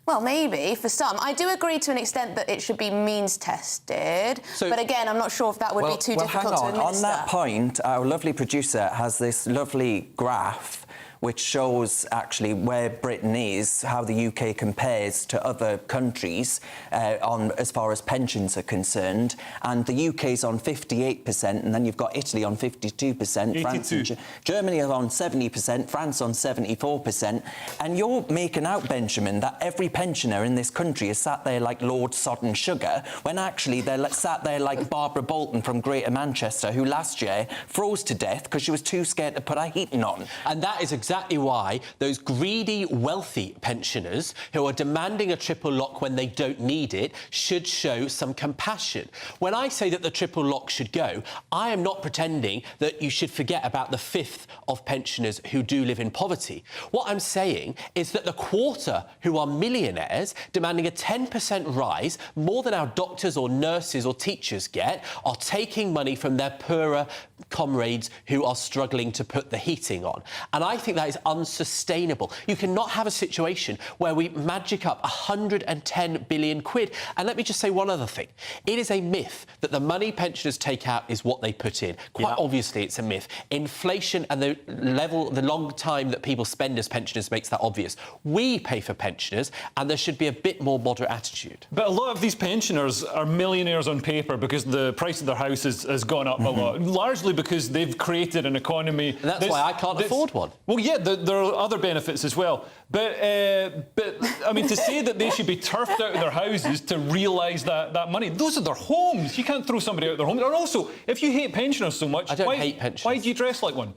Well, maybe, for some. I do agree to an extent that it should be means-tested, but again, I'm not sure if that would be too difficult to administer. On that point, our lovely producer has this lovely graph which shows actually where Britain is, how the UK compares to other countries as far as pensions are concerned. And the UK's on 58%, and then you've got Italy on 52%, France and Germany are on 70%, France on 74%. And you're making out, Benjamin, that every pensioner in this country is sat there like Lord Sodden Sugar, when actually they're sat there like Barbara Bolton from Greater Manchester, who last year froze to death because she was too scared to put her heating on. And that is exactly why those greedy, wealthy pensioners who are demanding a triple lock when they don't need it should show some compassion. When I say that the triple lock should go, I am not pretending that you should forget about the fifth of pensioners who do live in poverty. What I'm saying is that the quarter who are millionaires demanding a 10% rise, more than our doctors or nurses or teachers get, are taking money from their poorer comrades who are struggling to put the heating on. And I think that is unsustainable. You cannot have a situation where we magic up 110 billion quid. And let me just say one other thing. It is a myth that the money pensioners take out is what they put in. Quite obviously, it's a myth. Inflation and the long time that people spend as pensioners makes that obvious. We pay for pensioners, and there should be a bit more moderate attitude. But a lot of these pensioners are millionaires on paper because the price of their house has gone up a lot, largely because they've created an economy. And that's why I can't afford one. Well, yeah, there are other benefits as well. But I mean, to say that they should be turfed out of their houses to realise that money, those are their homes. You can't throw somebody out of their home. And also, if you hate pensioners so much, I don't hate pensioners. Why do you dress like one?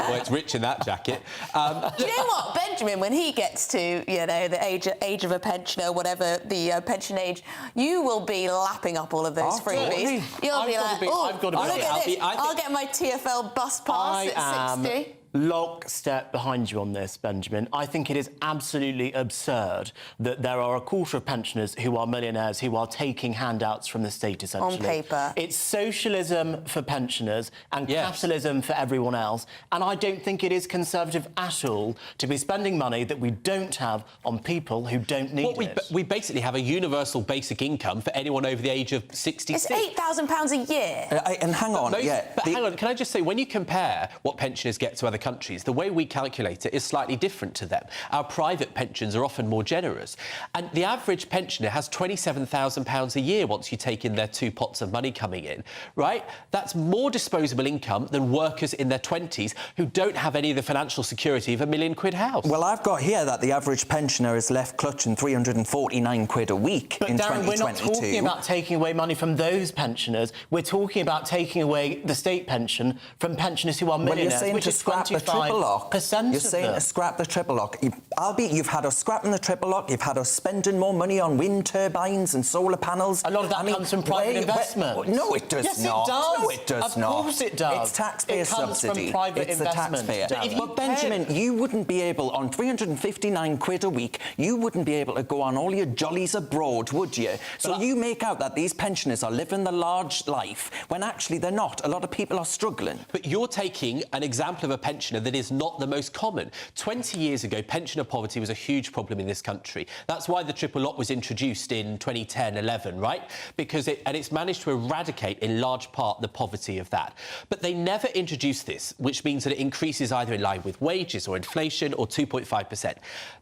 Well, it's rich in that jacket. Do you know what, Benjamin, when he gets to, you know, the age of a pensioner, whatever the pension age, you will be lapping up all of those freebies. You'll be like, oh, look at this. I'll get my TfL bus pass at 60. Lockstep behind you on this, Benjamin. I think it is absolutely absurd that there are a quarter of pensioners who are millionaires who are taking handouts from the state, essentially. On paper. It's socialism for pensioners and capitalism for everyone else. And I don't think it is conservative at all to be spending money that we don't have on people who don't need it. We basically have a universal basic income for anyone over the age of 66. It's £8,000 a year. And hang on, hang on, can I just say, when you compare what pensioners get to other countries, the way we calculate it is slightly different to them. Our private pensions are often more generous. And the average pensioner has £27,000 a year once you take in their 2 pots of money coming in, right? That's more disposable income than workers in their 20s who don't have any of the financial security of £1 million house. Well, I've got here that the average pensioner is left clutching 349 quid a week in 2022. We're not talking about taking away money from those pensioners. We're talking about taking away the state pension from pensioners who are millionaires, which is the triple lock. You're saying to scrap the triple lock. You've had us scrapping the triple lock. You've had us spending more money on wind turbines and solar panels. A lot of that comes from private investment. No, it does not. Yes, it does. No, it does not. Of course it does. It's taxpayer subsidy. From private it's investment. The taxpayer. But Benjamin, you wouldn't be able, on 359 quid a week, you wouldn't be able to go on all your jollies abroad, would you? So you make out that these pensioners are living the large life when actually they're not. A lot of people are struggling. But you're taking an example of a pensioner that is not the most common. 20 years ago, pensioner poverty was a huge problem in this country. That's why the triple lock was introduced in 2010-11, right? Because it's managed to eradicate, in large part, the poverty of that. But they never introduced this, which means that it increases either in line with wages or inflation or 2.5%.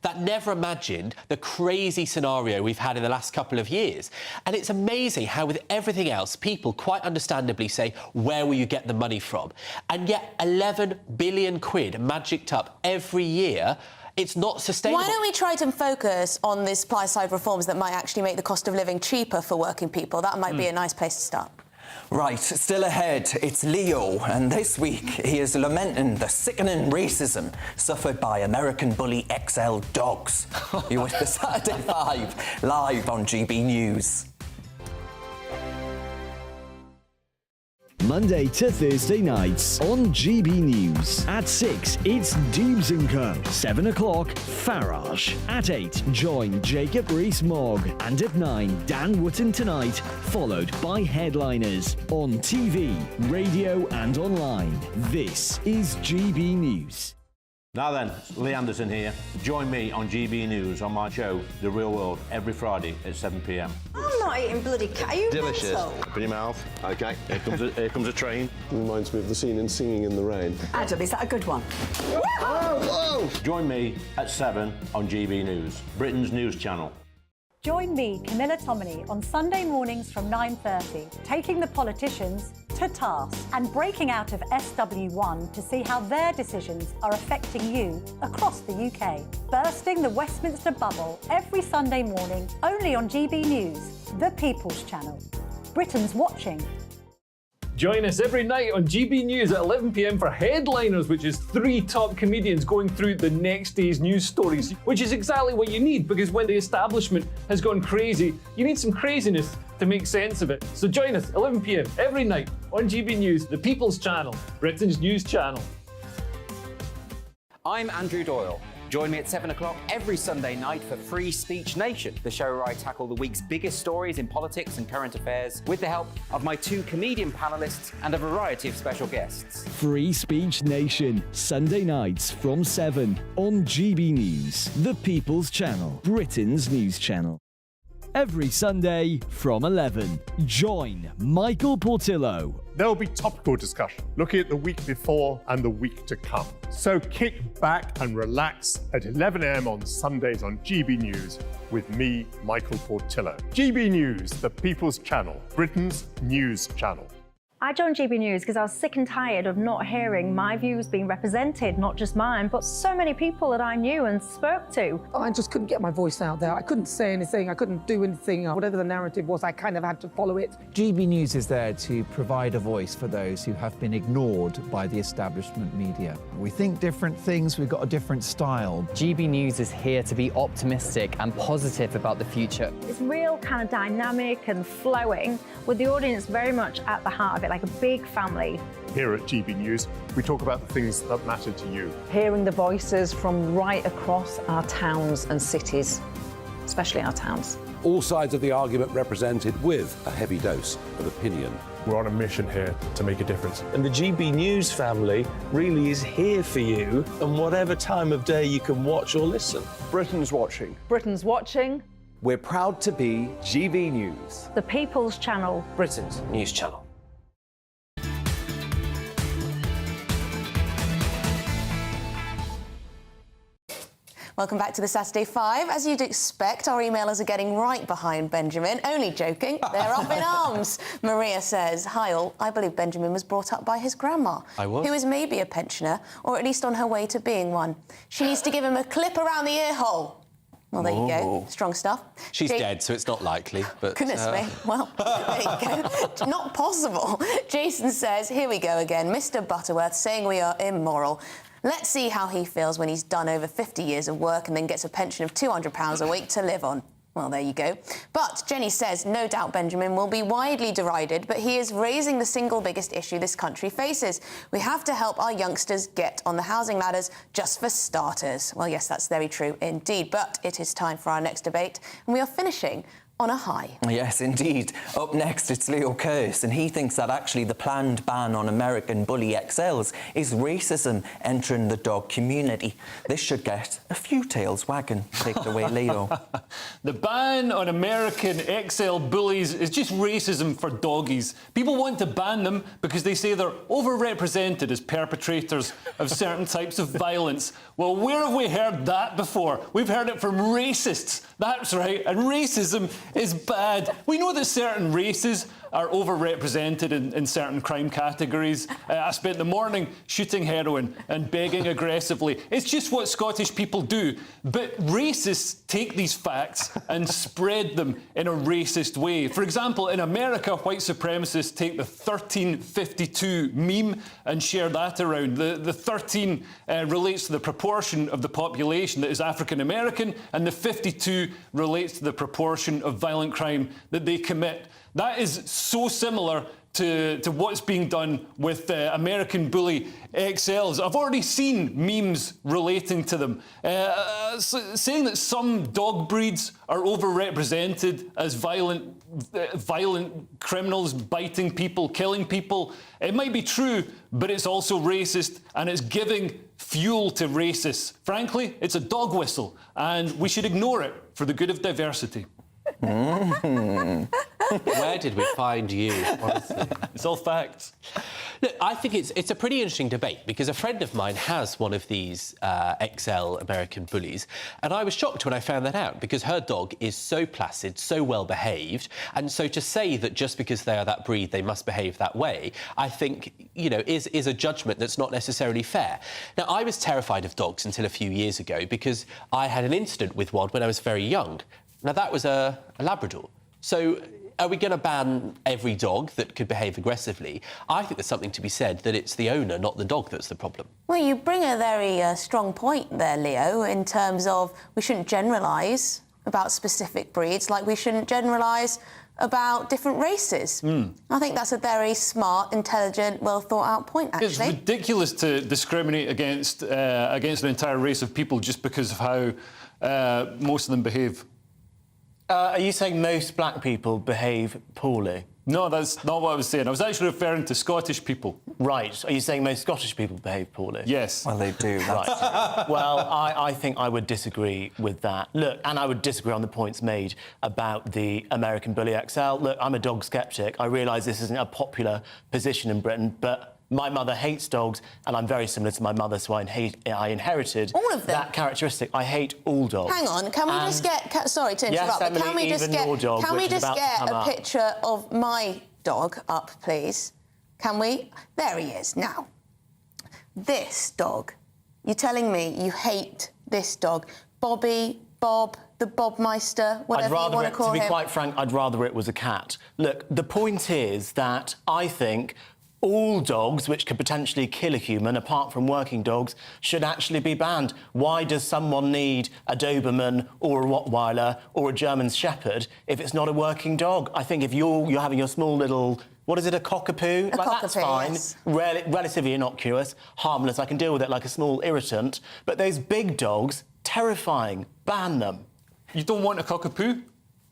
That never imagined the crazy scenario we've had in the last couple of years. And it's amazing how, with everything else, people quite understandably say, where will you get the money from? And yet 11 billion quid magicked up every year It's not sustainable. Why don't we try to focus on the supply-side reforms that might actually make the cost of living cheaper for working people? That might be a nice place to start. Right, still ahead, it's Leo, and this week he is lamenting the sickening racism suffered by American Bully XL dogs. You're with the Saturday 5, live on GB News. Monday to Thursday nights on GB News. At 6, it's Dubes & Co. 7 o'clock, Farage. At 8, join Jacob Rees-Mogg. And at 9, Dan Wootton Tonight, followed by Headliners. On TV, radio and online. This is GB News. Now then, Lee Anderson here. Join me on GB News on my show, The Real World, every Friday at 7 p.m. I'm not eating bloody cat. Are you Delicious. mental? Open your mouth. OK, here comes a train. Reminds me of the scene in Singing in the Rain. Adam, is that a good one? Whoa! Join me at 7 on GB News, Britain's news channel. Join me, Camilla Tominey, on Sunday mornings from 9:30, taking the politicians to task and breaking out of SW1 to see how their decisions are affecting you across the UK. Bursting the Westminster bubble every Sunday morning, only on GB News, the People's Channel. Britain's watching. Join us every night on GB News at 11 p.m. for Headliners, which is 3 top comedians going through the next day's news stories, which is exactly what you need, because when the establishment has gone crazy, you need some craziness to make sense of it. So join us 11 p.m. every night on GB News, the People's Channel, Britain's news channel. I'm Andrew Doyle. Join me at 7 o'clock every Sunday night for Free Speech Nation, the show where I tackle the week's biggest stories in politics and current affairs with the help of my 2 comedian panellists and a variety of special guests. Free Speech Nation, Sunday nights from 7 on GB News, the People's Channel, Britain's news channel. Every Sunday from 11, join Michael Portillo. There will be topical discussion, looking at the week before and the week to come. So kick back and relax at 11 a.m. on Sundays on GB News with me, Michael Portillo. GB News, the People's Channel, Britain's news channel. I joined GB News because I was sick and tired of not hearing my views being represented, not just mine, but so many people that I knew and spoke to. I just couldn't get my voice out there. I couldn't say anything. I couldn't do anything. Whatever the narrative was, I kind of had to follow it. GB News is there to provide a voice for those who have been ignored by the establishment media. We think different things. We've got a different style. GB News is here to be optimistic and positive about the future. It's real kind of dynamic and flowing, with the audience very much at the heart of it, like a big family. Here at GB News, we talk about the things that matter to you. Hearing the voices from right across our towns and cities, especially our towns. All sides of the argument represented with a heavy dose of opinion. We're on a mission here to make a difference. And the GB News family really is here for you, and whatever time of day you can watch or listen. Britain's watching. Britain's watching. We're proud to be GB News, the People's Channel, Britain's news channel. Welcome back to the Saturday 5. As you'd expect, our emailers are getting right behind Benjamin. Only joking. They're up in arms. Maria says, "Hi all. I believe Benjamin was brought up by his grandma, who is maybe a pensioner, or at least on her way to being one. She needs to give him a clip around the ear hole." Well, there you go. Strong stuff. She's dead, so it's not likely, but... Goodness me. Well, there you go. Not possible. Jason says, "Here we go again. Mr. Butterworth saying we are immoral. Let's see how he feels when he's done over 50 years of work and then gets a pension of £200 a week to live on." Well, there you go. But Jenny says, "No doubt Benjamin will be widely derided, but he is raising the single biggest issue this country faces. We have to help our youngsters get on the housing ladders, just for starters." Well, yes, that's very true indeed. But it is time for our next debate, and we are finishing on a high. Yes, indeed. Up next, it's Leo Kearse, and he thinks that actually the planned ban on American Bully XLs is racism entering the dog community. This should get a few tails wagging. Take it away, Leo. The ban on American XL bullies is just racism for doggies. People want to ban them because they say they're overrepresented as perpetrators of certain types of violence. Well, where have we heard that before? We've heard it from racists. That's right, and racism is bad. We know that certain races are overrepresented in certain crime categories. I spent the morning shooting heroin and begging aggressively. It's just what Scottish people do. But racists take these facts and spread them in a racist way. For example, in America, white supremacists take the 1352 meme and share that around. The 13 relates to the proportion of the population that is African American, and the 52 relates to the proportion of violent crime that they commit. That is so similar to what's being done with American Bully XLs. I've already seen memes relating to them, saying that some dog breeds are overrepresented as violent criminals, biting people, killing people. It might be true, but it's also racist, and it's giving fuel to racists. Frankly, it's a dog whistle, and we should ignore it for the good of diversity. Where did we find you, honestly? It's all facts. Look, I think it's a pretty interesting debate, because a friend of mine has one of these XL American Bullies, and I was shocked when I found that out, because her dog is so placid, so well behaved, and so to say that just because they are that breed they must behave that way, I think, you know, is a judgment that's not necessarily fair. Now, I was terrified of dogs until a few years ago, because I had an incident with one when I was very young. Now, that was a Labrador. So are we going to ban every dog that could behave aggressively? I think there's something to be said that it's the owner, not the dog, that's the problem. Well, you bring a very strong point there, Leo, in terms of we shouldn't generalise about specific breeds like we shouldn't generalise about different races. I think that's a very smart, intelligent, well-thought-out point, actually. It's ridiculous to discriminate against an entire race of people just because of how most of them behave. Are you saying most black people behave poorly? No, that's not what I was saying. I was actually referring to Scottish people. Right. Are you saying most Scottish people behave poorly? Yes. Well, they do. Right. Well, I think I would disagree with that. Look, and I would disagree on the points made about the American Bully XL. Look, I'm a dog sceptic. I realise this isn't a popular position in Britain, but my mother hates dogs, and I'm very similar to my mother, so I inherited all of them. That characteristic. I hate all dogs. Hang on, can we just get... sorry to interrupt, yes, but can we just get a picture of my dog up, please? Can we? There he is, now. This dog, you're telling me you hate this dog. Bobby, Bob, the Bobmeister, whatever you want to call him. To be quite frank, I'd rather it was a cat. Look, the point is that I think all dogs which could potentially kill a human, apart from working dogs, should actually be banned. Why does someone need a Doberman or a Rottweiler or a German Shepherd if it's not a working dog? I think if you're having your small little... What is it, a cockapoo? That's fine. Yes. Relatively innocuous, harmless. I can deal with it like a small irritant. But those big dogs, terrifying. Ban them. You don't want a cockapoo?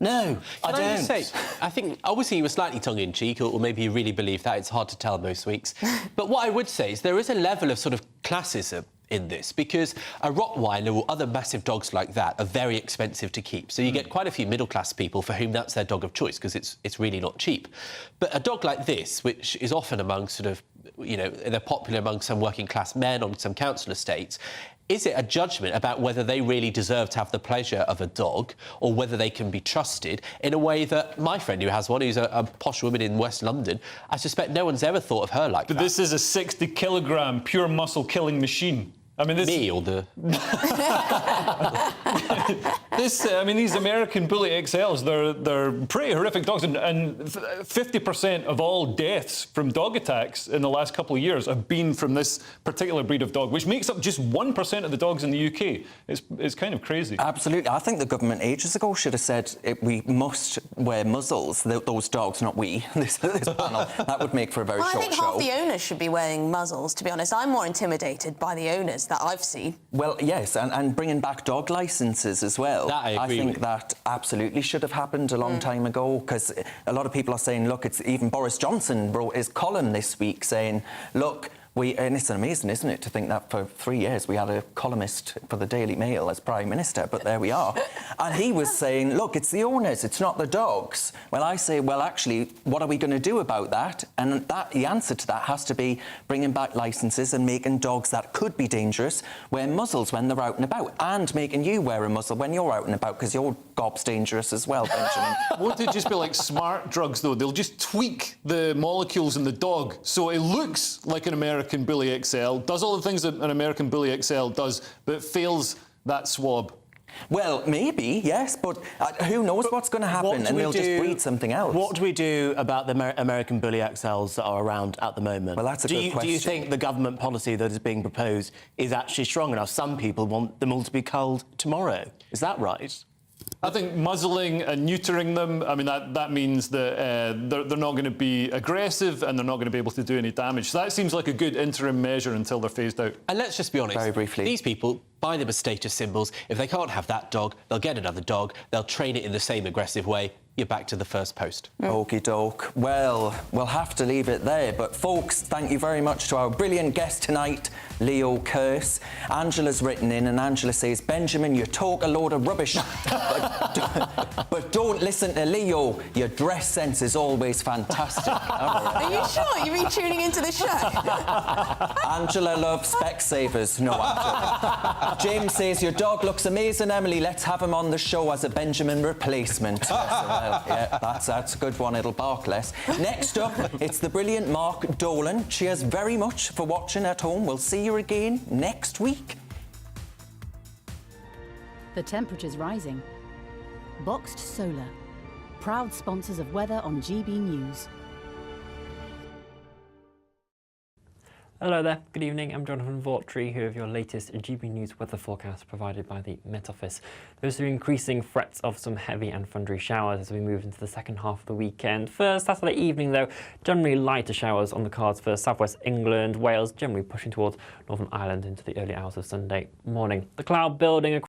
No, I don't. Can I just say, I think, obviously, you were slightly tongue-in-cheek, or maybe you really believe that. It's hard to tell most weeks. But what I would say is there is a level of sort of classism in this, because a Rottweiler or other massive dogs like that are very expensive to keep. So you get quite a few middle-class people for whom that's their dog of choice, because it's really not cheap. But a dog like this, which is often among sort of, you know, they're popular among some working-class men on some council estates, is it a judgment about whether they really deserve to have the pleasure of a dog, or whether they can be trusted in a way that my friend who has one, who's a posh woman in West London, I suspect no one's ever thought of her like that. But this is a 60-kilogram pure muscle-killing machine. I mean, this... Me or the... these American Bully XLs, they're pretty horrific dogs, and 50% of all deaths from dog attacks in the last couple of years have been from this particular breed of dog, which makes up just 1% of the dogs in the UK. It's kind of crazy. Absolutely. I think the government ages ago should have said we must wear muzzles, those dogs, not we, this panel. That would make for a very short show. I think half the owners should be wearing muzzles, to be honest. I'm more intimidated by the owners that I've seen. Well, yes, and bringing back dog licences as well. That I agree think with. that absolutely should have happened a long time ago, because a lot of people are saying, look, it's even Boris Johnson wrote his column this week saying, look, and it's amazing, isn't it, to think that for 3 years we had a columnist for the Daily Mail as Prime Minister, but there we are. And he was saying, look, it's the owners, it's not the dogs. Well, I say, well, actually, what are we going to do about that? And the answer to that has to be bringing back licences and making dogs that could be dangerous wear muzzles when they're out and about, and making you wear a muzzle when you're out and about, because you're gob's dangerous as well, Benjamin. Won't it just be like smart drugs, though? They'll just tweak the molecules in the dog so it looks like an American Bully XL, does all the things that an American Bully XL does, but fails that swab. Well, maybe, yes, but who knows what's going to happen, and they'll just breed something else. What do we do about the American Bully XLs that are around at the moment? Well, that's a good question. Do you think the government policy that is being proposed is actually strong enough? Some people want them all to be culled tomorrow. Is that right? I think muzzling and neutering them, I mean, that means that they're not going to be aggressive and they're not going to be able to do any damage. So that seems like a good interim measure until they're phased out. And let's just be honest. Very briefly. These people buy them as status symbols. If they can't have that dog, they'll get another dog. They'll train it in the same aggressive way. You're back to the first post. Okie doke. Well, we'll have to leave it there. But, folks, thank you very much to our brilliant guest tonight, Leo Kearse. Angela's written in, and Angela says, Benjamin, you talk a load of rubbish. but don't listen to Leo. Your dress sense is always fantastic. Are you sure? You've been tuning into the show? Angela loves Specsavers. No, Angela. James says, your dog looks amazing, Emily. Let's have him on the show as a Benjamin replacement. Yeah, that's a good one. It'll bark less. Next up, it's the brilliant Mark Dolan. Cheers very much for watching at home. We'll see you again next week. The temperature's rising. Boxed Solar, proud sponsors of weather on GB News. Hello there, good evening. I'm Jonathan Vautry, here with your latest GB News weather forecast provided by the Met Office. There's increasing threats of some heavy and thundery showers as we move into the second half of the weekend. For Saturday evening, though, generally lighter showers on the cards for southwest England, Wales, generally pushing towards Northern Ireland into the early hours of Sunday morning. The cloud building across